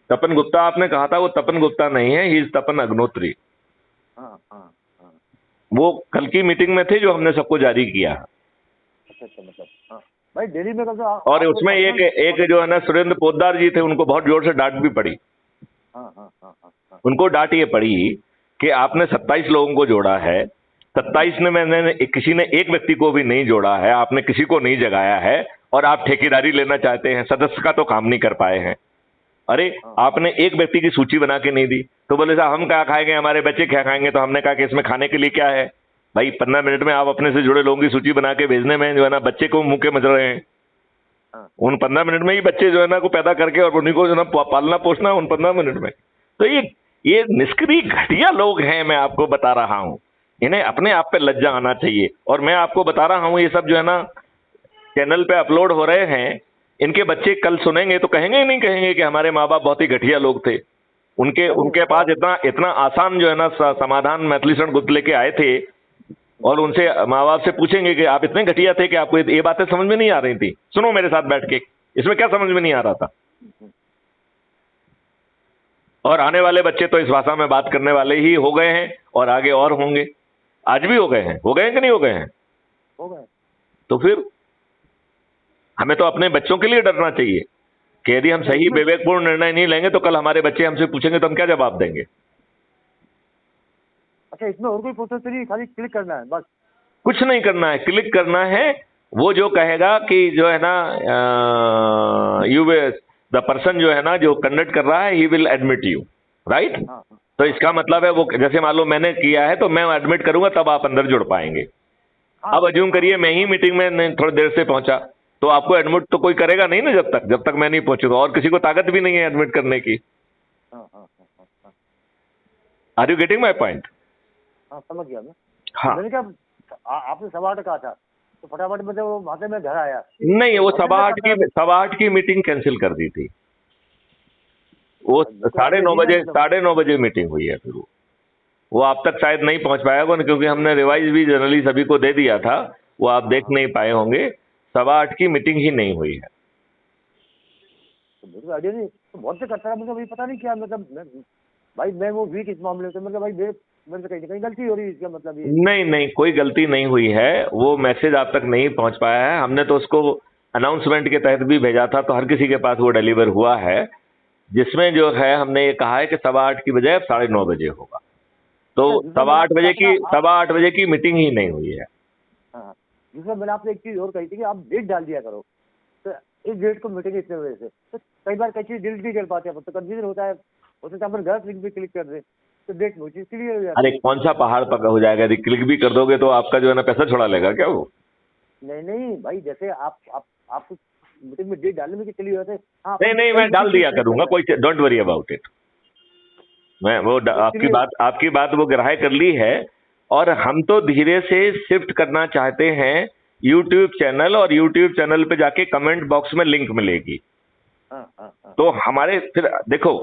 तपन गुप्ता आपने कहा था, वो तपन गुप्ता नहीं है, ही इज तपन अग्निहोत्री। वो कल की मीटिंग में थे जो हमने सबको जारी किया। अच्छा, मतलब भाई दिल्ली में कब और उसमें एक जो है ना सुरेंद्र पोद्दार जी थे, उनको बहुत जोर से डांट भी पड़ी। उनको डांट ये पड़ी कि आपने 27 लोगों को जोड़ा है, 27 ने मैंने किसी ने एक व्यक्ति को भी नहीं जोड़ा है, आपने किसी को नहीं जगाया है, और आप ठेकेदारी लेना चाहते हैं, सदस्य का तो काम नहीं कर पाए हैं। अरे आपने एक व्यक्ति की सूची बना के नहीं दी, तो बोले साहब हम क्या खाएंगे, हमारे बच्चे क्या खाएंगे। तो हमने कहा कि इसमें खाने के लिए क्या है भाई, 15 मिनट में आप अपने से जुड़े लोगों की सूची बना के भेजने में जो है ना बच्चे को मुंह के मज रहे हैं। उन 15 मिनट में ही बच्चे जो है ना को पैदा करके और उन्हीं को जो है ना पालना पोसना उन 15 मिनट में। तो ये निष्क्रिय घटिया लोग हैं, मैं आपको बता रहा हूं, इन्हें अपने आप पे लज्जा आना चाहिए। और मैं आपको बता रहा हूं, ये सब जो है ना चैनल पे अपलोड हो रहे हैं, इनके बच्चे कल सुनेंगे तो कहेंगे ही नहीं, कहेंगे कि हमारे माँ बाप बहुत ही घटिया लोग थे। उनके पास इतना आसान जो है ना समाधान मैथिली शरण गुप्त लेके आए थे, और उनसे माँ बाप से पूछेंगे कि आप इतने घटिया थे कि आपको ये बातें समझ में नहीं आ रही थी। सुनो मेरे साथ बैठ के, इसमें क्या समझ में नहीं आ रहा था। और आने वाले बच्चे तो इस भाषा में बात करने वाले ही हो गए हैं, और आगे और होंगे। आज भी हो गए हैं कि नहीं हो गए हैं? हो गए। तो फिर हमें तो अपने बच्चों के लिए डरना चाहिए कि यदि हम सही विवेकपूर्ण निर्णय नहीं लेंगे तो कल हमारे बच्चे हमसे पूछेंगे तो हम क्या जवाब देंगे। अच्छा, इसमें और कोई प्रोसेस नहीं, खाली क्लिक करना है बस? कुछ नहीं करना है, क्लिक करना है। वो जो कहेगा कि जो है ना द पर्सन जो है ना जो कंडक्ट कर रहा है, he will admit you, right. तो इसका मतलब है वो जैसे मान लो मैंने किया है तो मैं एडमिट करूंगा तब आप अंदर जुड़ पाएंगे। अब अज्यूम करिए मैं ही मीटिंग में थोड़ी देर से पहुंचा, तो आपको एडमिट तो कोई करेगा नहीं ना जब तक मैं नहीं पहुंचूंगा, और किसी को ताकत भी नहीं है एडमिट करने की। Are you getting my point? हाँ, समझ गया मैं। हाँ, मैंने कहा आपने 8:15 कहा था, तो फटाफट में वो वहां से मैं घर आया। नहीं, वो 8:15 की मीटिंग कैंसिल कर दी थी। वो 9:30 बजे मीटिंग हुई है। फिर वो आप तक शायद नहीं पहुंच पाएगा, क्योंकि हमने रिवाइज भी जनरली सभी को दे दिया था, वो आप देख नहीं पाए होंगे। 8:15 की मीटिंग ही नहीं हुई है। तो आइडिया नहीं, तो बहुत से करता है, मुझे भाई पता नहीं क्या, मतलब भाई मैं वो वीक इस मामले में, मतलब भाई मेरे से कहीं गलती हो रही है, इसका मतलब ये नहीं, कोई गलती नहीं हुई है। वो मैसेज आप तक नहीं पहुंच पाया है, हमने तो उसको अनाउंसमेंट के तहत भी भेजा था, तो हर किसी के पास वो डिलीवर हुआ है, जिसमें जो है हमने ये कहा है कि 8:15 की बजाय 9:30 बजे होगा। तो 8:15 बजे की मीटिंग ही नहीं हुई है। हाँ, दूसरा मैंने आपसे एक चीज और कही थी कि आप डेट डाल दिया करो, तो इस डेट को मीटिंग इतने बजे से, तो कई बार कई चीज डिलीट भी कर पाते हैं, तो कंफ्यूजन होता है, अपन गलत लिंक पे क्लिक कर दे तो डेट वो चीज क्लियर हो जाती है। अरे कौन सा पहाड़ पका हो जाएगा, यदि क्लिक भी कर दोगे तो आपका जो है ना पैसा छुड़ा लेगा क्या वो? नहीं भाई, जैसे आप मीटिंग में डेट डालने में क्लियर होते हैं। नहीं, मैं डाल दिया करूंगा, कोई डोंट वरी अबाउट इट। मैं वो आपकी बात वो ग्राह्य कर ली है, और हम तो धीरे से शिफ्ट करना चाहते हैं यूट्यूब चैनल, और यूट्यूब चैनल पे जाके कमेंट बॉक्स में लिंक मिलेगी। तो हमारे फिर देखो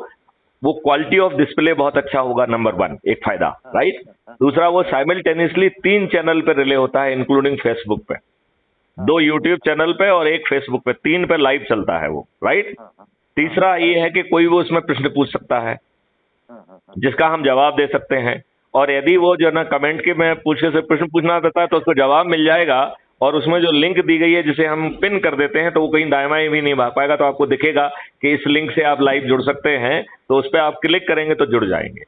वो क्वालिटी ऑफ डिस्प्ले बहुत अच्छा होगा, नंबर 1 एक फायदा, राइट। दूसरा वो साइमल्टेनियसली 3 चैनल पे रिले होता है इंक्लूडिंग फेसबुक पे। 2 यूट्यूब चैनल पे और 1 फेसबुक पे, 3 पे लाइव चलता है वो, राइट। तीसरा ये है कि कोई वो उसमें प्रश्न पूछ सकता है जिसका हम जवाब दे सकते हैं, और यदि वो जो है ना कमेंट के में पूछे से प्रश्न पूछना देता है तो उसको जवाब मिल जाएगा, और उसमें जो लिंक दी गई है जिसे हम पिन कर देते हैं तो वो कहीं दाएं बाएं भी नहीं भाग पाएगा, तो आपको दिखेगा कि इस लिंक से आप लाइव जुड़ सकते हैं, तो उस पर आप क्लिक करेंगे तो जुड़ जाएंगे।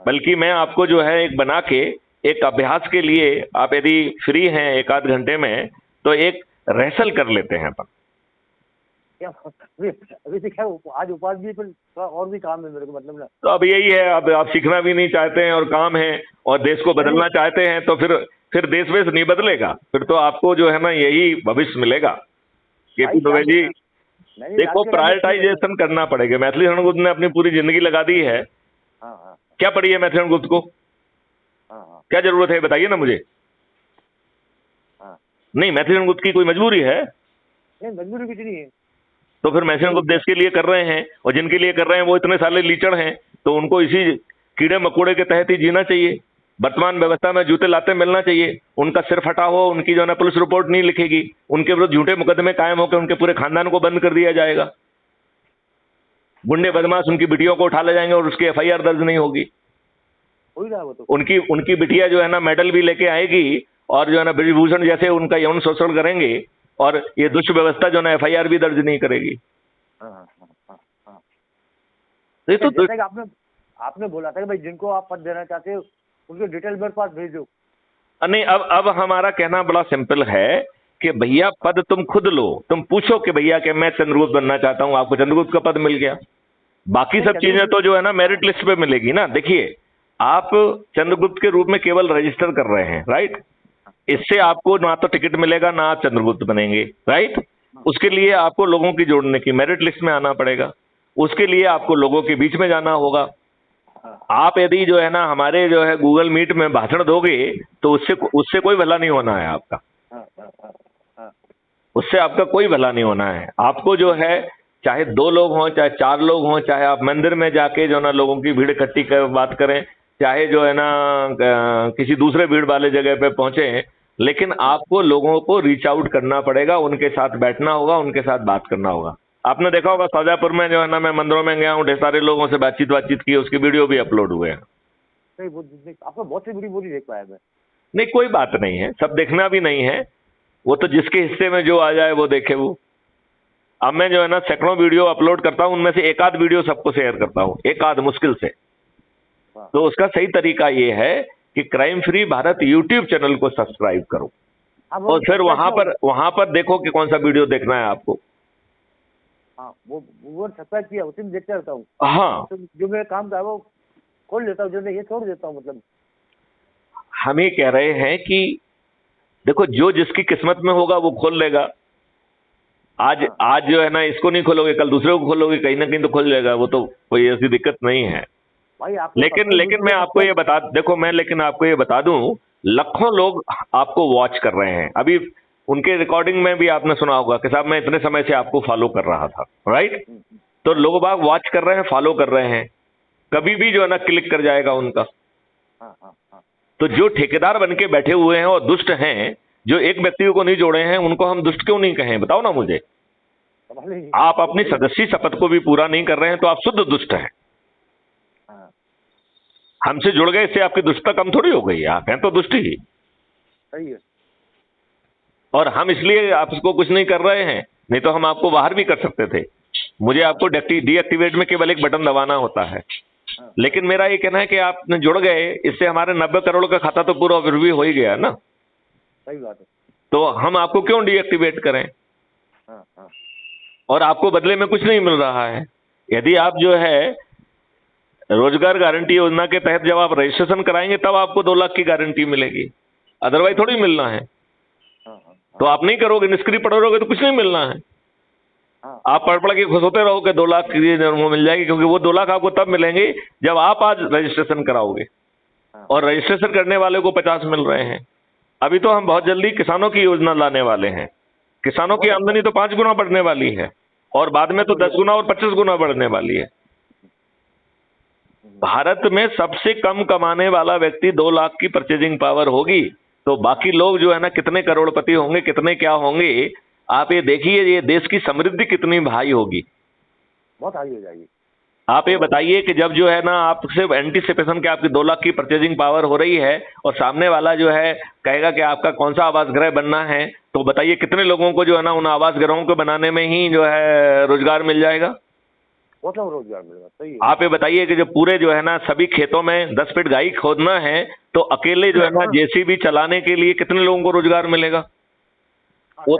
बल्कि मैं आपको जो है एक बना के एक अभ्यास के लिए, आप यदि फ्री हैं 1 आध घंटे में, तो एक रिहर्सल कर लेते हैं अपन। क्या अभी से क्या आज उपवास भी, फिर और भी काम है मेरे को, मतलब ना। तो अब यही है, अब आप सीखना भी नहीं चाहते हैं और काम है और देश को बदलना चाहते हैं, तो फिर देश वेश नहीं बदलेगा, फिर तो आपको जो है ना यही भविष्य मिलेगा। केपी दुबे जी देखो, प्रायोरिटाइजेशन करना पड़ेगा। मैथिली शरण गुप्त ने अपनी पूरी जिंदगी लगा दी है। क्या पड़ी है मैथिली शरण गुप्त को? क्या जरूरत है बताइए ना मुझे। नहीं, मैथिली शरण गुप्त की कोई मजबूरी है? मजबूरी कुछ नहीं है। तो फिर मैथिली शरण गुप्त देश के लिए कर रहे हैं, और जिनके लिए कर रहे हैं वो इतने साले लीचड़ हैं, तो उनको इसी कीड़े मकोड़े के तहत ही जीना चाहिए। वर्तमान व्यवस्था में जूते लाते मिलना चाहिए। उनका सिर फटा हो, उनकी जो है ना पुलिस रिपोर्ट नहीं लिखेगी, उनके विरुद्ध झूठे मुकदमे कायम होकर उनके पूरे खानदान को बंद कर दिया जाएगा। गुंडे बदमाश उनकी बिटियों को उठा ले जाएंगे और उसकी FIR दर्ज नहीं होगी। तो उनकी बिटिया जो है ना मेडल भी लेके आएगी, और जो है ना ब्रिजभूषण जैसे उनका यौन शोषण करेंगे, और ये दुष्ट व्यवस्था जो है ना FIR भी दर्ज नहीं करेगी। ये तो आपने बोला था कि भाई जिनको आप पद देना चाहते हो उनके डिटेल मेरे पास भेजो। नहीं, अब हमारा कहना बड़ा सिंपल है कि भैया पद तुम खुद लो। तुम पूछो कि भैया कि मैं चंद्रगुप्त बनना चाहता हूं, आपको चंद्रगुप्त का पद मिल गया। बाकी सब चीजें तो जो है ना मेरिट लिस्ट पे मिलेगी ना। देखिए, आप चंद्रगुप्त के रूप में केवल रजिस्टर कर रहे हैं, राइट। इससे आपको ना तो टिकट मिलेगा, ना आप चंद्रगुप्त बनेंगे, राइट। उसके लिए आपको लोगों की जोड़ने की, मेरिट लिस्ट में आना पड़ेगा। उसके लिए आपको लोगों के बीच में जाना होगा। आप यदि जो है ना हमारे जो है गूगल मीट में भाषण दोगे तो उससे कोई भला नहीं होना है आपका। उससे आपका कोई भला नहीं होना है। आपको जो है चाहे 2 लोग हों, चाहे 4 लोग हों, चाहे आप मंदिर में जाके जो ना लोगों की भीड़ इकट्ठी कर बात करें, चाहे जो है ना किसी दूसरे भीड़ वाले जगह पे पहुंचे, लेकिन आपको लोगों को रीच आउट करना पड़ेगा, उनके साथ बैठना होगा, उनके साथ बात करना होगा। आपने देखा होगा शाहजहाँपुर में जो है ना मैं मंदिरों में गया हूँ, ढेर सारे लोगों से बातचीत की, उसकी वीडियो भी अपलोड हुए हैं। आपको बहुत सी वीडियो नहीं देख पाया मैं। नहीं, कोई बात नहीं है, सब देखना भी नहीं है, वो तो जिसके हिस्से में जो आ जाए वो देखे वो। अब मैं जो है ना सैकड़ों वीडियो अपलोड करता हूँ, उनमें से 1 आध वीडियो सबको शेयर करता हूँ, 1 आध मुश्किल से। तो उसका सही तरीका ये है कि crime free Bharat YouTube channel को सब्सक्राइब करो, और फिर वहां पर देखो कि कौन सा वीडियो देखना है आपको। वो सब्सक्राइब किया, उसी में देखते रहता हूँ। हाँ, तो जो मेरा काम था वो खोल लेता हूँ, जो नहीं ये छोड़ देता हूँ। मतलब हम ये कह रहे हैं कि देखो, जो जिसकी किस्मत में होगा वो खोल लेगा। आज जो है ना इसको नहीं खोलोगे, कल दूसरे को खोलोगे, कहीं ना कहीं तो खोल जाएगा। वो तो कोई ऐसी दिक्कत नहीं है भाई। लेकिन मैं आपको ये आपको ये बता दूं, लाखों लोग आपको वॉच कर रहे हैं। अभी उनके रिकॉर्डिंग में भी आपने सुना होगा कि साहब मैं इतने समय से आपको फॉलो कर रहा था, राइट। तो लोग बाग वॉच कर रहे हैं, फॉलो कर रहे हैं, कभी भी जो है ना क्लिक कर जाएगा उनका। तो जो ठेकेदार बन के बैठे हुए हैं और दुष्ट हैं, जो एक व्यक्ति को नहीं जोड़े हैं, उनको हम दुष्ट क्यों नहीं कहें? बताओ ना मुझे। आप अपनी सदस्य शपथ को भी पूरा नहीं कर रहे हैं तो आप शुद्ध दुष्ट हैं। हमसे जुड़ गए, इससे आपकी दुष्टता कम थोड़ी हो गई। आप हैं तो दुष्ट ही। सही है। और हम इसलिए आपको कुछ नहीं कर रहे हैं, नहीं तो हम आपको बाहर भी कर सकते थे। मुझे आपको डीएक्टिवेट में केवल एक बटन दबाना होता है। लेकिन मेरा ये कहना है कि आप जुड़ गए, इससे हमारे 90 करोड़ का खाता तो पूरा ओवरव्यू हो ही गया ना। सही बात है। तो हम आपको क्यों डीएक्टिवेट करें? और आपको बदले में कुछ नहीं मिल रहा है। यदि आप जो है रोजगार गारंटी योजना के तहत जब आप रजिस्ट्रेशन कराएंगे तब आपको 2 लाख की गारंटी मिलेगी, अदरवाइज थोड़ी मिलना है। तो आप नहीं करोगे, निष्क्रिय पढ़ रहोगे तो कुछ नहीं मिलना है। आप पढ़ के खुश होते रहोगे 2 लाख की वो मिल जाएगी, क्योंकि वो 2 लाख आपको तब मिलेंगे जब आप आज रजिस्ट्रेशन कराओगे, और रजिस्ट्रेशन करने वाले को 50 मिल रहे हैं। अभी तो हम बहुत जल्दी किसानों की योजना लाने वाले हैं। किसानों की आमदनी तो 5 गुना बढ़ने वाली है, और बाद में तो 10 गुना और 25 गुना बढ़ने वाली है। भारत में सबसे कम कमाने वाला व्यक्ति 2 लाख की परचेजिंग पावर होगी तो बाकी लोग जो है ना कितने करोड़पति होंगे, कितने क्या होंगे, आप ये देखिए ये देश की समृद्धि कितनी भाई होगी। बहुत हाई हो जाएगी। आप ये बताइए कि जब जो है ना आप सिर्फ एंटीसिपेशन के आपकी 2 लाख की परचेजिंग पावर हो रही है और सामने वाला जो है कहेगा कि आपका कौन सा आवास गृह बनना है, तो बताइए कितने लोगों को जो है ना उन आवास गृहों को बनाने में ही जो है रोजगार मिल जाएगा। मतलब रोजगार मिलेगा। सही है। आप ये बताइए कि जो पूरे जो है ना सभी खेतों में 10 फीट गाई खोदना है तो अकेले जो है ना जेसीबी चलाने के लिए कितने लोगों को रोजगार मिलेगा। वो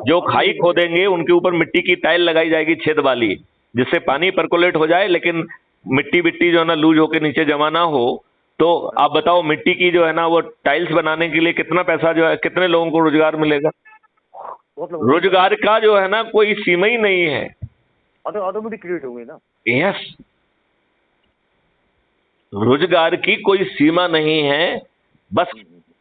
जो खाई खोदेंगे उनके ऊपर मिट्टी की टाइल लगाई जाएगी छेद वाली, जिससे पानी परकोलेट हो जाए लेकिन मिट्टी जो है ना लूज होकर नीचे जमा ना हो। तो आप बताओ मिट्टी की जो है ना वो टाइल्स बनाने के लिए कितना पैसा जो है, कितने लोगों को रोजगार मिलेगा। रोजगार का जो है ना कोई सीमा ही नहीं है। ऑटोमेटिक क्रिएट होंगे ना। यस, रोजगार की कोई सीमा नहीं है। बस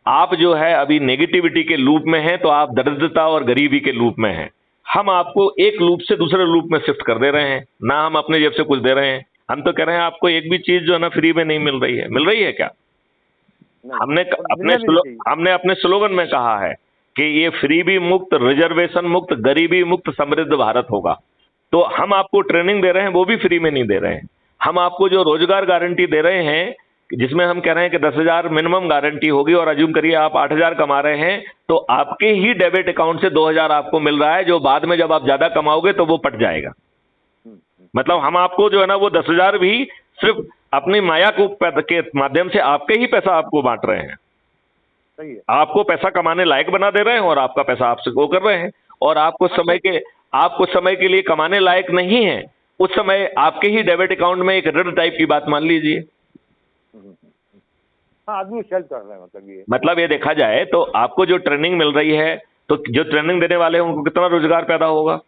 आप जो है अभी नेगेटिविटी के लूप में हैं, तो आप दरिद्रता और गरीबी के लूप में हैं। हम आपको एक लूप से दूसरे लूप में शिफ्ट कर दे रहे हैं ना, हम अपने जेब से कुछ दे रहे हैं। हम तो कह रहे हैं आपको एक भी चीज जो है ना फ्री में नहीं मिल रही है। मिल रही है क्या? हमने अपने स्लोगन में कहा है कि ये फ्री भी मुक्त, रिजर्वेशन मुक्त, गरीबी मुक्त, समृद्ध भारत होगा। तो हम आपको ट्रेनिंग दे रहे हैं, वो भी फ्री में नहीं दे रहे हैं। हम आपको जो रोजगार गारंटी दे रहे हैं, जिसमें हम कह रहे हैं कि 10,000 मिनिमम गारंटी होगी, और अज्यूम करिए आप 8,000 कमा रहे हैं, तो आपके ही डेबिट अकाउंट से 2,000 आपको मिल रहा है, जो बाद में जब आप ज्यादा कमाओगे तो वो पट जाएगा। मतलब हम आपको जो है ना वो 10,000 भी सिर्फ अपनी माया को के माध्यम से आपके ही पैसा आपको बांट रहे हैं। सही है। आपको पैसा कमाने लायक बना दे रहे हैं और आपका पैसा आपसे वो कर रहे हैं। और आपको समय के लिए कमाने लायक नहीं है, उस समय आपके ही डेबिट अकाउंट में एक ऋण टाइप की बात मान लीजिए। हाँ, आदमी सेल कर रहे हैं। मतलब ये देखा जाए तो आपको जो ट्रेनिंग मिल रही है, तो जो ट्रेनिंग देने वाले हैं उनको कितना रोजगार पैदा होगा।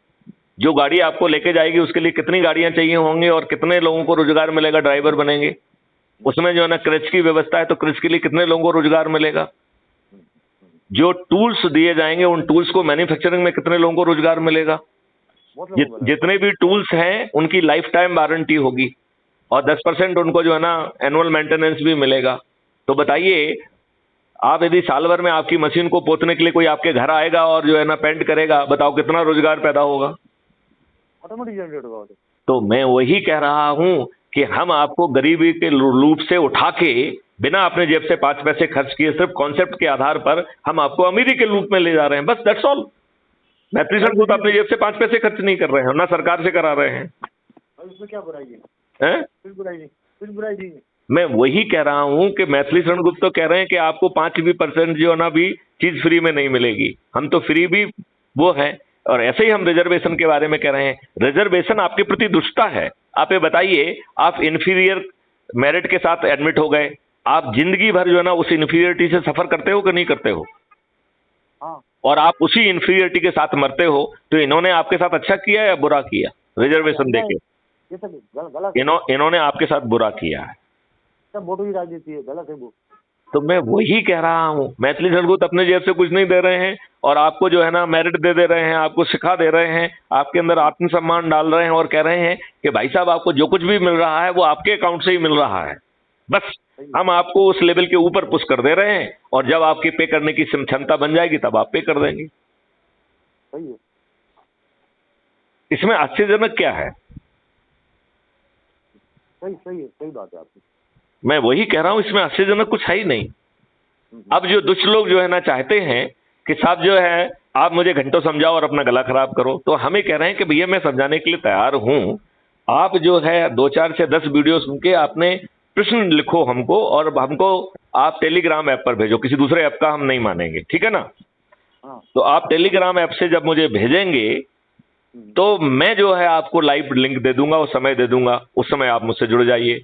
जो गाड़ी आपको लेके जाएगी उसके लिए कितनी गाड़ियां चाहिए होंगी और कितने लोगों को रोजगार मिलेगा, ड्राइवर बनेंगे। उसमें जो है ना क्रेच की व्यवस्था है, तो क्रेच के लिए कितने लोगों को रोजगार मिलेगा। जो टूल्स दिए जाएंगे उन टूल्स को मैन्युफैक्चरिंग में कितने लोगों को रोजगार मिलेगा। जितने भी टूल्स हैं उनकी लाइफ टाइम वारंटी होगी और 10% उनको जो है ना एनुअल मेंटेनेंस भी मिलेगा। तो बताइए, आप यदि साल भर में आपकी मशीन को पोतने के लिए कोई आपके घर आएगा और जो है ना पेंट करेगा, बताओ कितना रोजगार पैदा होगा। ऑटोमेटिक जनरेट होगा। तो मैं वही कह रहा हूं कि हम आपको गरीबी के लूप से उठा के बिना अपने जेब से 5 पैसे खर्च किए सिर्फ कॉन्सेप्ट के आधार पर हम आपको अमीरी के लूप में ले जा रहे हैं। बस दैट्स ऑल। मैथिली शरण अपने जेब से 5 पैसे खर्च नहीं कर रहे हैं, ना सरकार से करा रहे हैं। इसमें क्या बुराई है? कुछ बुराई नहीं। मैं वही कह रहा हूं कि मैथिली शरण गुप्त तो कह रहे हैं कि आपको 5% जो ना भी चीज फ्री में नहीं मिलेगी। हम तो फ्री भी वो है। और ऐसे ही हम रिजर्वेशन के बारे में कह रहे हैं। रिजर्वेशन आपके प्रति दुष्टता है। आप ये बताइए, आप इंफीरियर मेरिट के साथ एडमिट हो गए, आप जिंदगी भर जो है ना उस इंफीरियरिटी से सफर करते हो कि नहीं करते हो। हाँ। और आप उसी इंफीरियरिटी के साथ मरते हो। तो इन्होंने आपके साथ अच्छा किया या बुरा किया रिजर्वेशन देके? इन्होंने आपके साथ बुरा किया है। सब वोटों की राजनीति है, गलत है वो। तो मैं वही कह रहा हूं, मैथिली शरण गुप्त अपने जेब से कुछ नहीं दे रहे हैं और आपको जो है ना मेरिट दे रहे हैं, आपको सिखा दे रहे हैं, आपके अंदर आत्मसम्मान डाल रहे हैं और कह रहे हैं कि भाई साहब आपको जो कुछ भी मिल रहा है वो आपके अकाउंट से ही मिल रहा है। बस हम आपको उस लेवल के ऊपर पुश कर दे रहे हैं और जब आपकी पे करने की क्षमता बन जाएगी तब आप पे कर देंगे। सही है। इसमें आश्चर्यजनक क्या है? सही बात है आपकी। मैं वही कह रहा हूं, इसमें आश्चर्यजनक कुछ है ही नहीं। अब जो दुष्ट लोग जो है ना चाहते हैं कि साहब जो है आप मुझे घंटों समझाओ और अपना गला खराब करो, तो हमें कह रहे हैं कि भैया मैं समझाने के लिए तैयार हूं। आप जो है 2-4 से 10 वीडियो सुन के आपने प्रश्न लिखो हमको और हमको आप टेलीग्राम ऐप पर भेजो। किसी दूसरे ऐप का हम नहीं मानेंगे, ठीक है ना। तो आप टेलीग्राम ऐप से जब मुझे भेजेंगे तो मैं जो है आपको लाइव लिंक दे दूंगा और समय दे दूंगा। उस समय आप मुझसे जुड़ जाइए।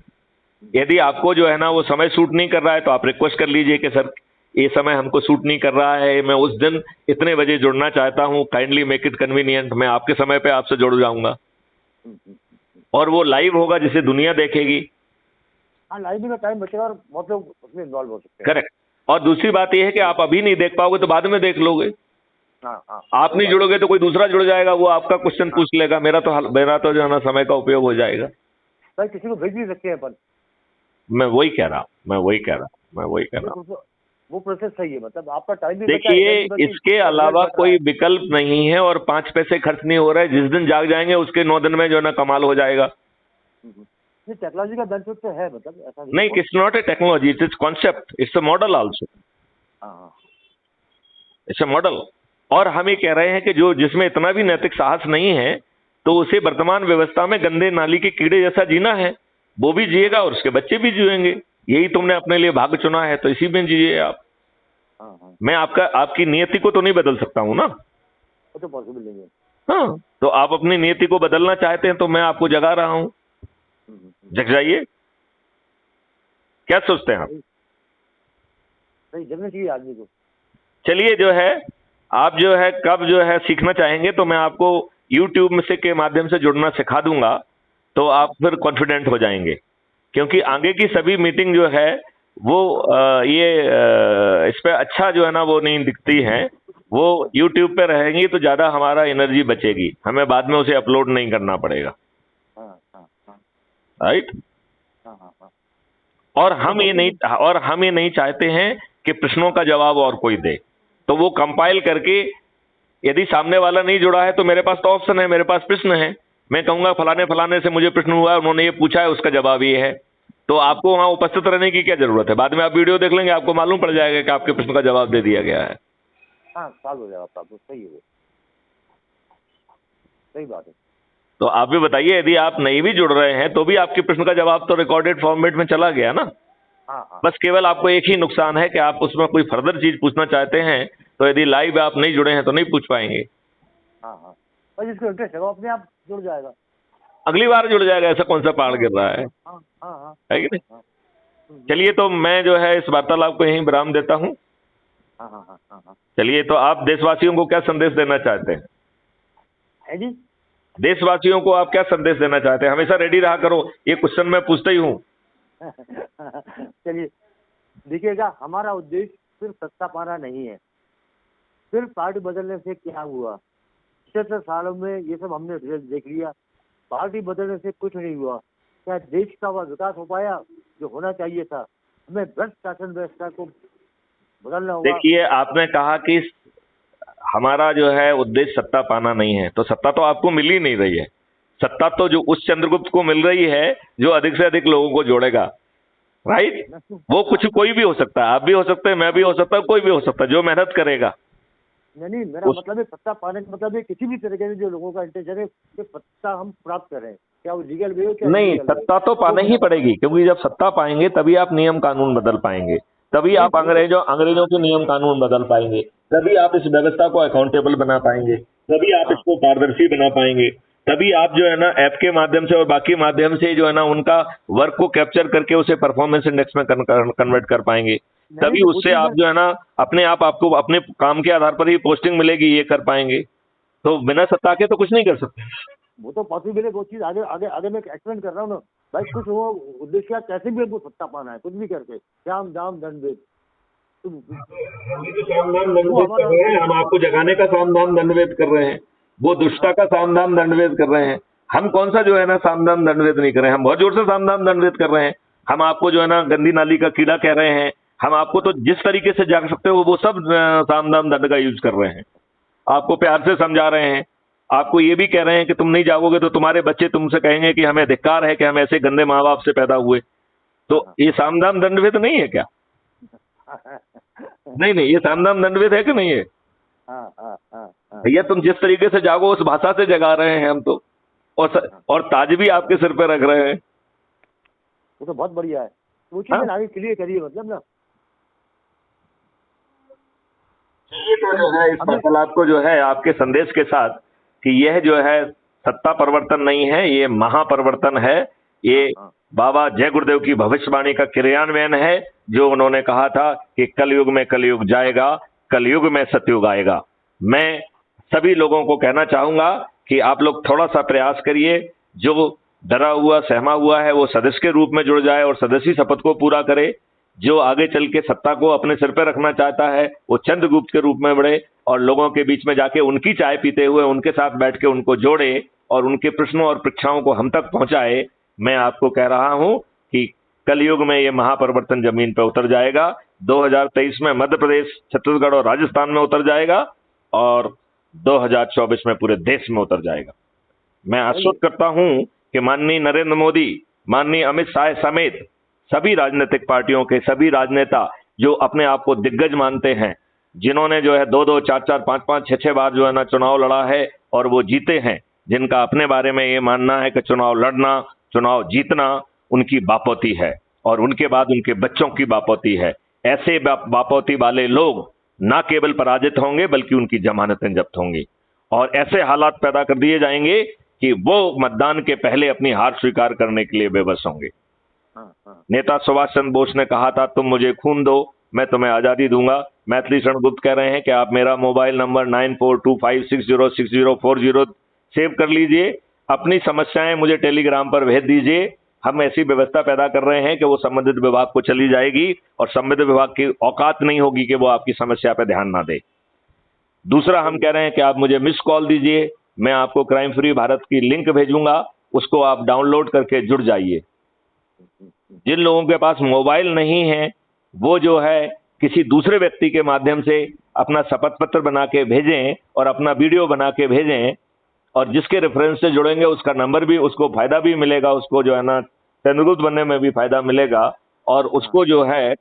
यदि आपको जो है ना वो समय सूट नहीं कर रहा है तो आप रिक्वेस्ट कर लीजिए कि सर ये समय हमको सूट नहीं कर रहा है, मैं उस दिन इतने बजे जुड़ना चाहता हूं, काइंडली मेक इट कन्वीनियंट। मैं आपके समय पे आपसे जुड़ जाऊंगा और वो लाइव होगा जिसे दुनिया देखेगी। हाँ, लाइव में टाइम बचेगा और बहुत लोग उसमें इन्वॉल्व हो सकते हैं। करेक्ट। और दूसरी बात यह है कि आप अभी नहीं देख पाओगे तो बाद में देख लोगे। आप नहीं जुड़ोगे तो कोई दूसरा जुड़ जाएगा, वो आपका क्वेश्चन पूछ लेगा। मेरा तो जो है ना समय का उपयोग हो जाएगा। भाई किसी को भेज भी सकते हैं अपन। मैं वही कह रहा हूँ। वो प्रोसेस सही है, मतलब आपका टाइम भी बचा, देखिए एनर्जी बची, इसके और रिजल्ट अलावा बच रहा कोई है। विकल्प नहीं है और 5 पैसे खर्च नहीं हो रहा है। जिस दिन जाग जाएंगे उसके 9 दिन में जो है ना कमाल हो जाएगा। ये टेक्नोलॉजी का बेनिफिट तो है, मतलब ऐसा नहीं नहीं, बहुत। It's not a technology, it is concept, it's a model also, हाँ हाँ इट्स अ मॉडल। और हम ये कह रहे हैं कि जो जिसमें इतना भी नैतिक साहस नहीं है तो उसे वर्तमान व्यवस्था में गंदे नाली के कीड़े जैसा जीना है, वो भी जिएगा और उसके बच्चे भी जिएंगे। यही तुमने अपने लिए भाग्य चुना है तो इसी में जिए आप। हाँ हाँ, मैं आपकी नियति को तो नहीं बदल सकता हूं ना। वो तो पॉसिबल नहीं है। हाँ, तो आप अपनी नियति को बदलना चाहते हैं तो मैं आपको जगा रहा हूं, जग जाइए। क्या सोचते हैं आप? नहीं, जगना चाहिए आदमी को। चलिए जो है, आप जो है कब जो है सीखना चाहेंगे तो मैं आपको YouTube में से के माध्यम से जुड़ना सिखा दूंगा, तो आप फिर कॉन्फिडेंट हो जाएंगे। क्योंकि आगे की सभी मीटिंग जो है वो इस पे अच्छा जो है ना वो नहीं दिखती हैं, वो YouTube पे रहेंगी तो ज़्यादा हमारा एनर्जी बचेगी, हमें बाद में उसे अपलोड नहीं करना पड़ेगा। हाँ हाँ हाँ राइट। हाँ हाँ हाँ। और हम ये नहीं चाहते हैं कि प्रश्नों का जवाब और कोई दे, तो वो कंपाइल करके, यदि सामने वाला नहीं जुड़ा है तो मेरे पास तो ऑप्शन है, मेरे पास प्रश्न है, मैं कहूंगा फलाने फलाने से मुझे प्रश्न हुआ है, उन्होंने ये पूछा है, उसका जवाब ये है। तो आपको वहां उपस्थित रहने की क्या जरूरत है? बाद में आप वीडियो देख लेंगे, आपको मालूम पड़ जाएगा कि आपके प्रश्न का जवाब दे दिया गया है। हाँ, सॉल्व हो जाएगा प्रॉब्लम, सही है वो, सही बात है। तो आप भी बताइए, यदि आप नहीं भी जुड़ रहे हैं तो भी आपके प्रश्न का जवाब तो रिकॉर्डेड फॉर्मेट में चला गया ना। हाँ हाँ बस केवल आपको एक ही नुकसान है कि आप उसमें कोई फर्दर चीज पूछना चाहते हैं, तो यदि लाइव आप नहीं जुड़े हैं तो नहीं पूछ पाएंगे। हाँ हाँ, और जिसको इंटरेस्ट है वो अपने आप जुड़ जाएगा। अगली बार जुड़ जाएगा, ऐसा कौन सा पहाड़ गिर रहा है? हाँ हाँ हाँ है कि नहीं? हाँ चलिए, तो मैं जो है इस वार्तालाप को यहीं विराम देता हूं। हाँ हाँ हाँ हाँ हाँ। चलिए, तो आप देशवासियों को क्या संदेश देना चाहते हैं? है जी। देशवासियों को आप क्या संदेश देना चाहते हैं? हमेशा रेडी रहा करो, ये क्वेश्चन मैं पूछता ही हूं। चलिए, देखिएगा, हमारा उद्देश्य सिर्फ सत्ता पाना नहीं है। सिर्फ पार्टी बदलने से क्या हुआ? 76 सालों में ये सब हमने रिजल्ट देख लिया। पार्टी बदलने से कुछ नहीं हुआ। क्या देश का वह विकास हो पाया जो होना चाहिए था? हमें भ्रष्ट शासन व्यवस्था को बदलना होगा। देखिए, आपने कहा कि हमारा जो है उद्देश्य सत्ता पाना नहीं है, तो सत्ता तो आपको मिल ही नहीं रही है। सत्ता तो जो उस चंद्रगुप्त को मिल रही है जो अधिक से अधिक लोगों को जोड़ेगा। राइट। वो कुछ कोई भी हो सकता है, आप भी हो सकते हैं, मैं भी हो सकता हूं, कोई भी हो सकता है, जो मेहनत करेगा। नहीं, मेरा मतलब है सत्ता पाने का मतलब है किसी भी तरीके से जो लोगों का इंटेंशन है कि सत्ता हम प्राप्त करें, क्या वो लीगल वे हो क्या नहीं, इलीगल वे हो। सत्ता तो पाना ही पड़ेगी, क्योंकि जब सत्ता पाएंगे तभी आप नियम कानून बदल पाएंगे, तभी आप अंग्रेजों के नियम कानून बदल पाएंगे, तभी आप इस व्यवस्था को अकाउंटेबल बना पाएंगे, तभी आप इसको पारदर्शी बना पाएंगे, तभी आप जो है ना ऐप के माध्यम से और बाकी माध्यम से जो है ना उनका वर्क को कैप्चर करके उसे परफॉर्मेंस इंडेक्स में कन्वर्ट कर पाएंगे। तभी उससे आप जो है ना आपको अपने काम के आधार पर ही पोस्टिंग मिलेगी, ये कर पाएंगे। तो बिना सत्ता के तो कुछ नहीं कर सकते। वो तो पॉसिबल है, वो चीज आगे आगे आगे मैं एक्सप्लेन कर रहा हूँ ना भाई। कुछ वो उद्देश्य क्या, कैसे भी हमको सत्ता पाना है, कुछ भी करके श्याम दाम दंड भेद। हम आपको जगाने का साम दाम दंडभेद कर रहे हैं, वो दुष्टता का साम दाम दंडभेद कर रहे हैं। हम कौन सा जो है ना साम दाम दंडभेद नहीं कर रहे हैं, हम बहुत जोर से साम दाम दंडभेद कर रहे हैं। हम आपको जो है ना गंदी नाली का कीड़ा कह रहे हैं, हम आपको तो जिस तरीके से जाग सकते हो वो सब साम दाम दंड का यूज कर रहे हैं। आपको प्यार से समझा रहे हैं, आपको ये भी कह रहे हैं कि तुम नहीं जागोगे तो तुम्हारे बच्चे तुमसे कहेंगे कि हमें धिक्कार है कि हम ऐसे गंदे माँ बाप से पैदा हुए। तो ये साम दाम दंडभेद नहीं है क्या? नहीं, ये साम दाम दंडभेद है कि नहीं है? भैया, तुम जिस तरीके से जागो उस भाषा से जगा रहे हैं हम तो, और ताज भी आपके सिर पे रख रहे हैं। वो तो बहुत बढ़िया है, वो चीज़ आगे क्लियर करिए, मतलब ना। ये तो जो है इस वार्तालाप को जो है आपके संदेश के साथ कि यह जो है सत्ता परिवर्तन नहीं है, ये महापरिवर्तन है। ये बाबा जय गुरुदेव की भविष्यवाणी का क्रियान्वयन है, जो उन्होंने कहा था कि कलयुग में कलयुग जाएगा, कलयुग में सतयुग आएगा। मैं सभी लोगों को कहना चाहूंगा कि आप लोग थोड़ा सा प्रयास करिए, जो डरा हुआ सहमा हुआ है वो सदस्य के रूप में जुड़ जाए और सदस्य शपथ को पूरा करे। जो आगे चल के सत्ता को अपने सिर पर रखना चाहता है वो चंद्रगुप्त के रूप में बढ़े और लोगों के बीच में जाके उनकी चाय पीते हुए उनके साथ बैठ के उनको जोड़े और उनके प्रश्नों और परीक्षाओं को हम तक पहुंचाए। मैं आपको कह रहा हूं कि कलयुग में ये महापरिवर्तन जमीन पर उतर जाएगा। 2023 में मध्य प्रदेश, छत्तीसगढ़ और राजस्थान में उतर जाएगा और 2024 में पूरे देश में उतर जाएगा। मैं आश्वस्त करता हूं कि माननीय नरेंद्र मोदी, माननीय अमित शाह समेत सभी राजनीतिक पार्टियों के सभी राजनेता जो अपने आप को दिग्गज मानते हैं, जिन्होंने जो है 2-2, 4-4, 5-5, 6-6 बार जो है ना चुनाव लड़ा है और वो जीते हैं, जिनका अपने बारे में ये मानना है कि चुनाव लड़ना, चुनाव जीतना उनकी बापौती है और उनके बाद उनके बच्चों की बापौती है। ऐसे बापौती वाले लोग ना केवल पराजित होंगे बल्कि उनकी जमानतें जब्त होंगी और ऐसे हालात पैदा कर दिए जाएंगे कि वो मतदान के पहले अपनी हार स्वीकार करने के लिए बेबस होंगे। नेता सुभाष चंद्र बोस ने कहा था, तुम मुझे खून दो, मैं तुम्हें आजादी दूंगा। मैथिली शरण गुप्त कह रहे हैं कि आप मेरा मोबाइल नंबर 9425606040 सेव कर लीजिए, अपनी समस्याएं मुझे टेलीग्राम पर भेज दीजिए। हम ऐसी व्यवस्था पैदा कर रहे हैं कि वो संबंधित विभाग को चली जाएगी और संबंधित विभाग की औकात नहीं होगी कि वो आपकी समस्या पर ध्यान ना दे। दूसरा, हम कह रहे हैं कि आप मुझे मिस कॉल दीजिए, मैं आपको क्राइम फ्री भारत की लिंक भेजूंगा, उसको आप डाउनलोड करके जुड़ जाइए। जिन लोगों के पास मोबाइल नहीं है वो जो है किसी दूसरे व्यक्ति के माध्यम से अपना शपथ पत्र बना के भेजें और अपना वीडियो बना के भेजें और जिसके रेफरेंस से जुड़ेंगे उसका नंबर भी, उसको फायदा भी मिलेगा, उसको जो है ना चंद्रगुप्त बनने में भी फायदा मिलेगा और उसको जो है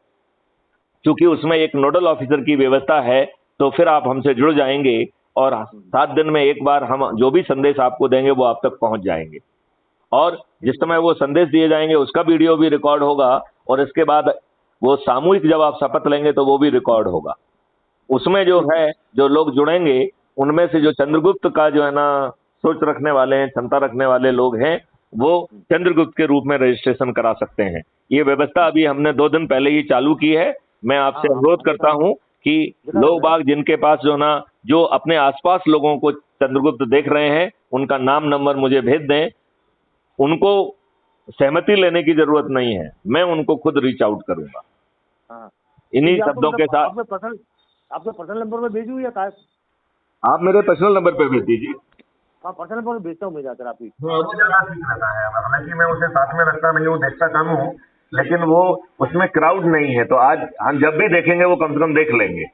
क्योंकि उसमें एक नोडल ऑफिसर की व्यवस्था है तो फिर आप हमसे जुड़ जाएंगे और 7 दिन में एक बार हम जो भी संदेश आपको देंगे वो आप तक पहुंच जाएंगे और जिस समय वो संदेश दिए जाएंगे उसका वीडियो भी रिकॉर्ड होगा और इसके बाद वो सामूहिक जब आप शपथ लेंगे तो वो भी रिकॉर्ड होगा। उसमें जो है जो लोग जुड़ेंगे उनमें से जो चंद्रगुप्त का जो है ना सोच रखने वाले हैं, क्षमता रखने वाले लोग हैं, वो चंद्रगुप्त के रूप में रजिस्ट्रेशन करा सकते हैं। ये व्यवस्था अभी हमने 2 दिन पहले ही चालू की है। मैं आपसे अनुरोध करता हूं कि लोग बाग जिनके पास जो ना जो अपने आसपास लोगों को चंद्रगुप्त देख रहे हैं उनका नाम नंबर मुझे भेज दें। उनको सहमति लेने की जरूरत नहीं है, मैं उनको खुद रीच आउट करूंगा। इन्हीं शब्दों के साथ आपके पर्सनल नंबर में भेजूं या काय? आप मेरे पर्सनल नंबर पे भेज दीजिए। हाँ, पर्सनल नंबर में भेजता हूँ मैं जाकर आपकी। वो ज्यादा ठीक रहता है। हालांकि मैं उसे साथ में रखता नहीं हूँ, देखता कम हूँ, लेकिन वो उसमें क्राउड नहीं है तो आज हम जब भी देखेंगे वो कम से कम देख लेंगे।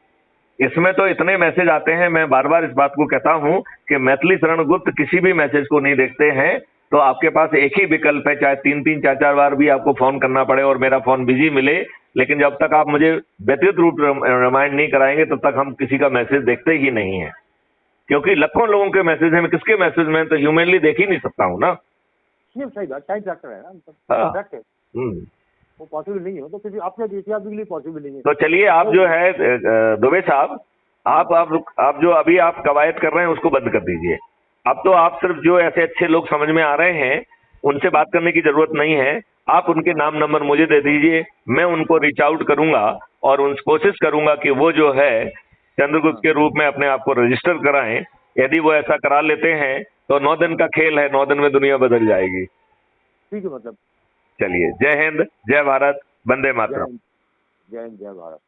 इसमें तो इतने मैसेज आते हैं, मैं बार बार इस बात को कहता हूं कि मैथिली शरण गुप्त किसी भी मैसेज को नहीं देखते हैं तो आपके पास एक ही विकल्प है, चाहे 3-3, 4-4 बार भी आपको फोन करना पड़े और मेरा फोन बिजी मिले, लेकिन जब तक आप मुझे व्यक्तिगत रूप रिमाइंड नहीं कराएंगे तब तक हम किसी का मैसेज देखते ही नहीं है, क्योंकि लाखों लोगों के मैसेज हैं। मैं किसके मैसेज में तो ह्यूमनली देख ही नहीं सकता हूँ ना। सही बात, टाइम फैक्टर है ना, वो पॉसिबल नहीं हो तो किसी आपने देखिए आपके लिए पॉसिबल नहीं है। तो चलिए आप जो है दुबे साहब, आप जो अभी आप कवायद कर रहे हैं उसको बंद कर दीजिए। अब तो आप सिर्फ जो ऐसे अच्छे लोग समझ में आ रहे हैं उनसे बात करने की जरूरत नहीं है। आप उनके नाम नंबर मुझे दे दीजिए, मैं उनको रीच आउट करूंगा और उन कोशिश करूंगा कि वो जो है चंद्रगुप्त के रूप में अपने आप को रजिस्टर कराएं। यदि वो ऐसा करा लेते हैं तो 9 दिन का खेल है, 9 दिन में दुनिया बदल जाएगी। ठीक है, मतलब चलिए, जय हिंद, जय भारत, वंदे मातरम। जय हिंद, जय भारत।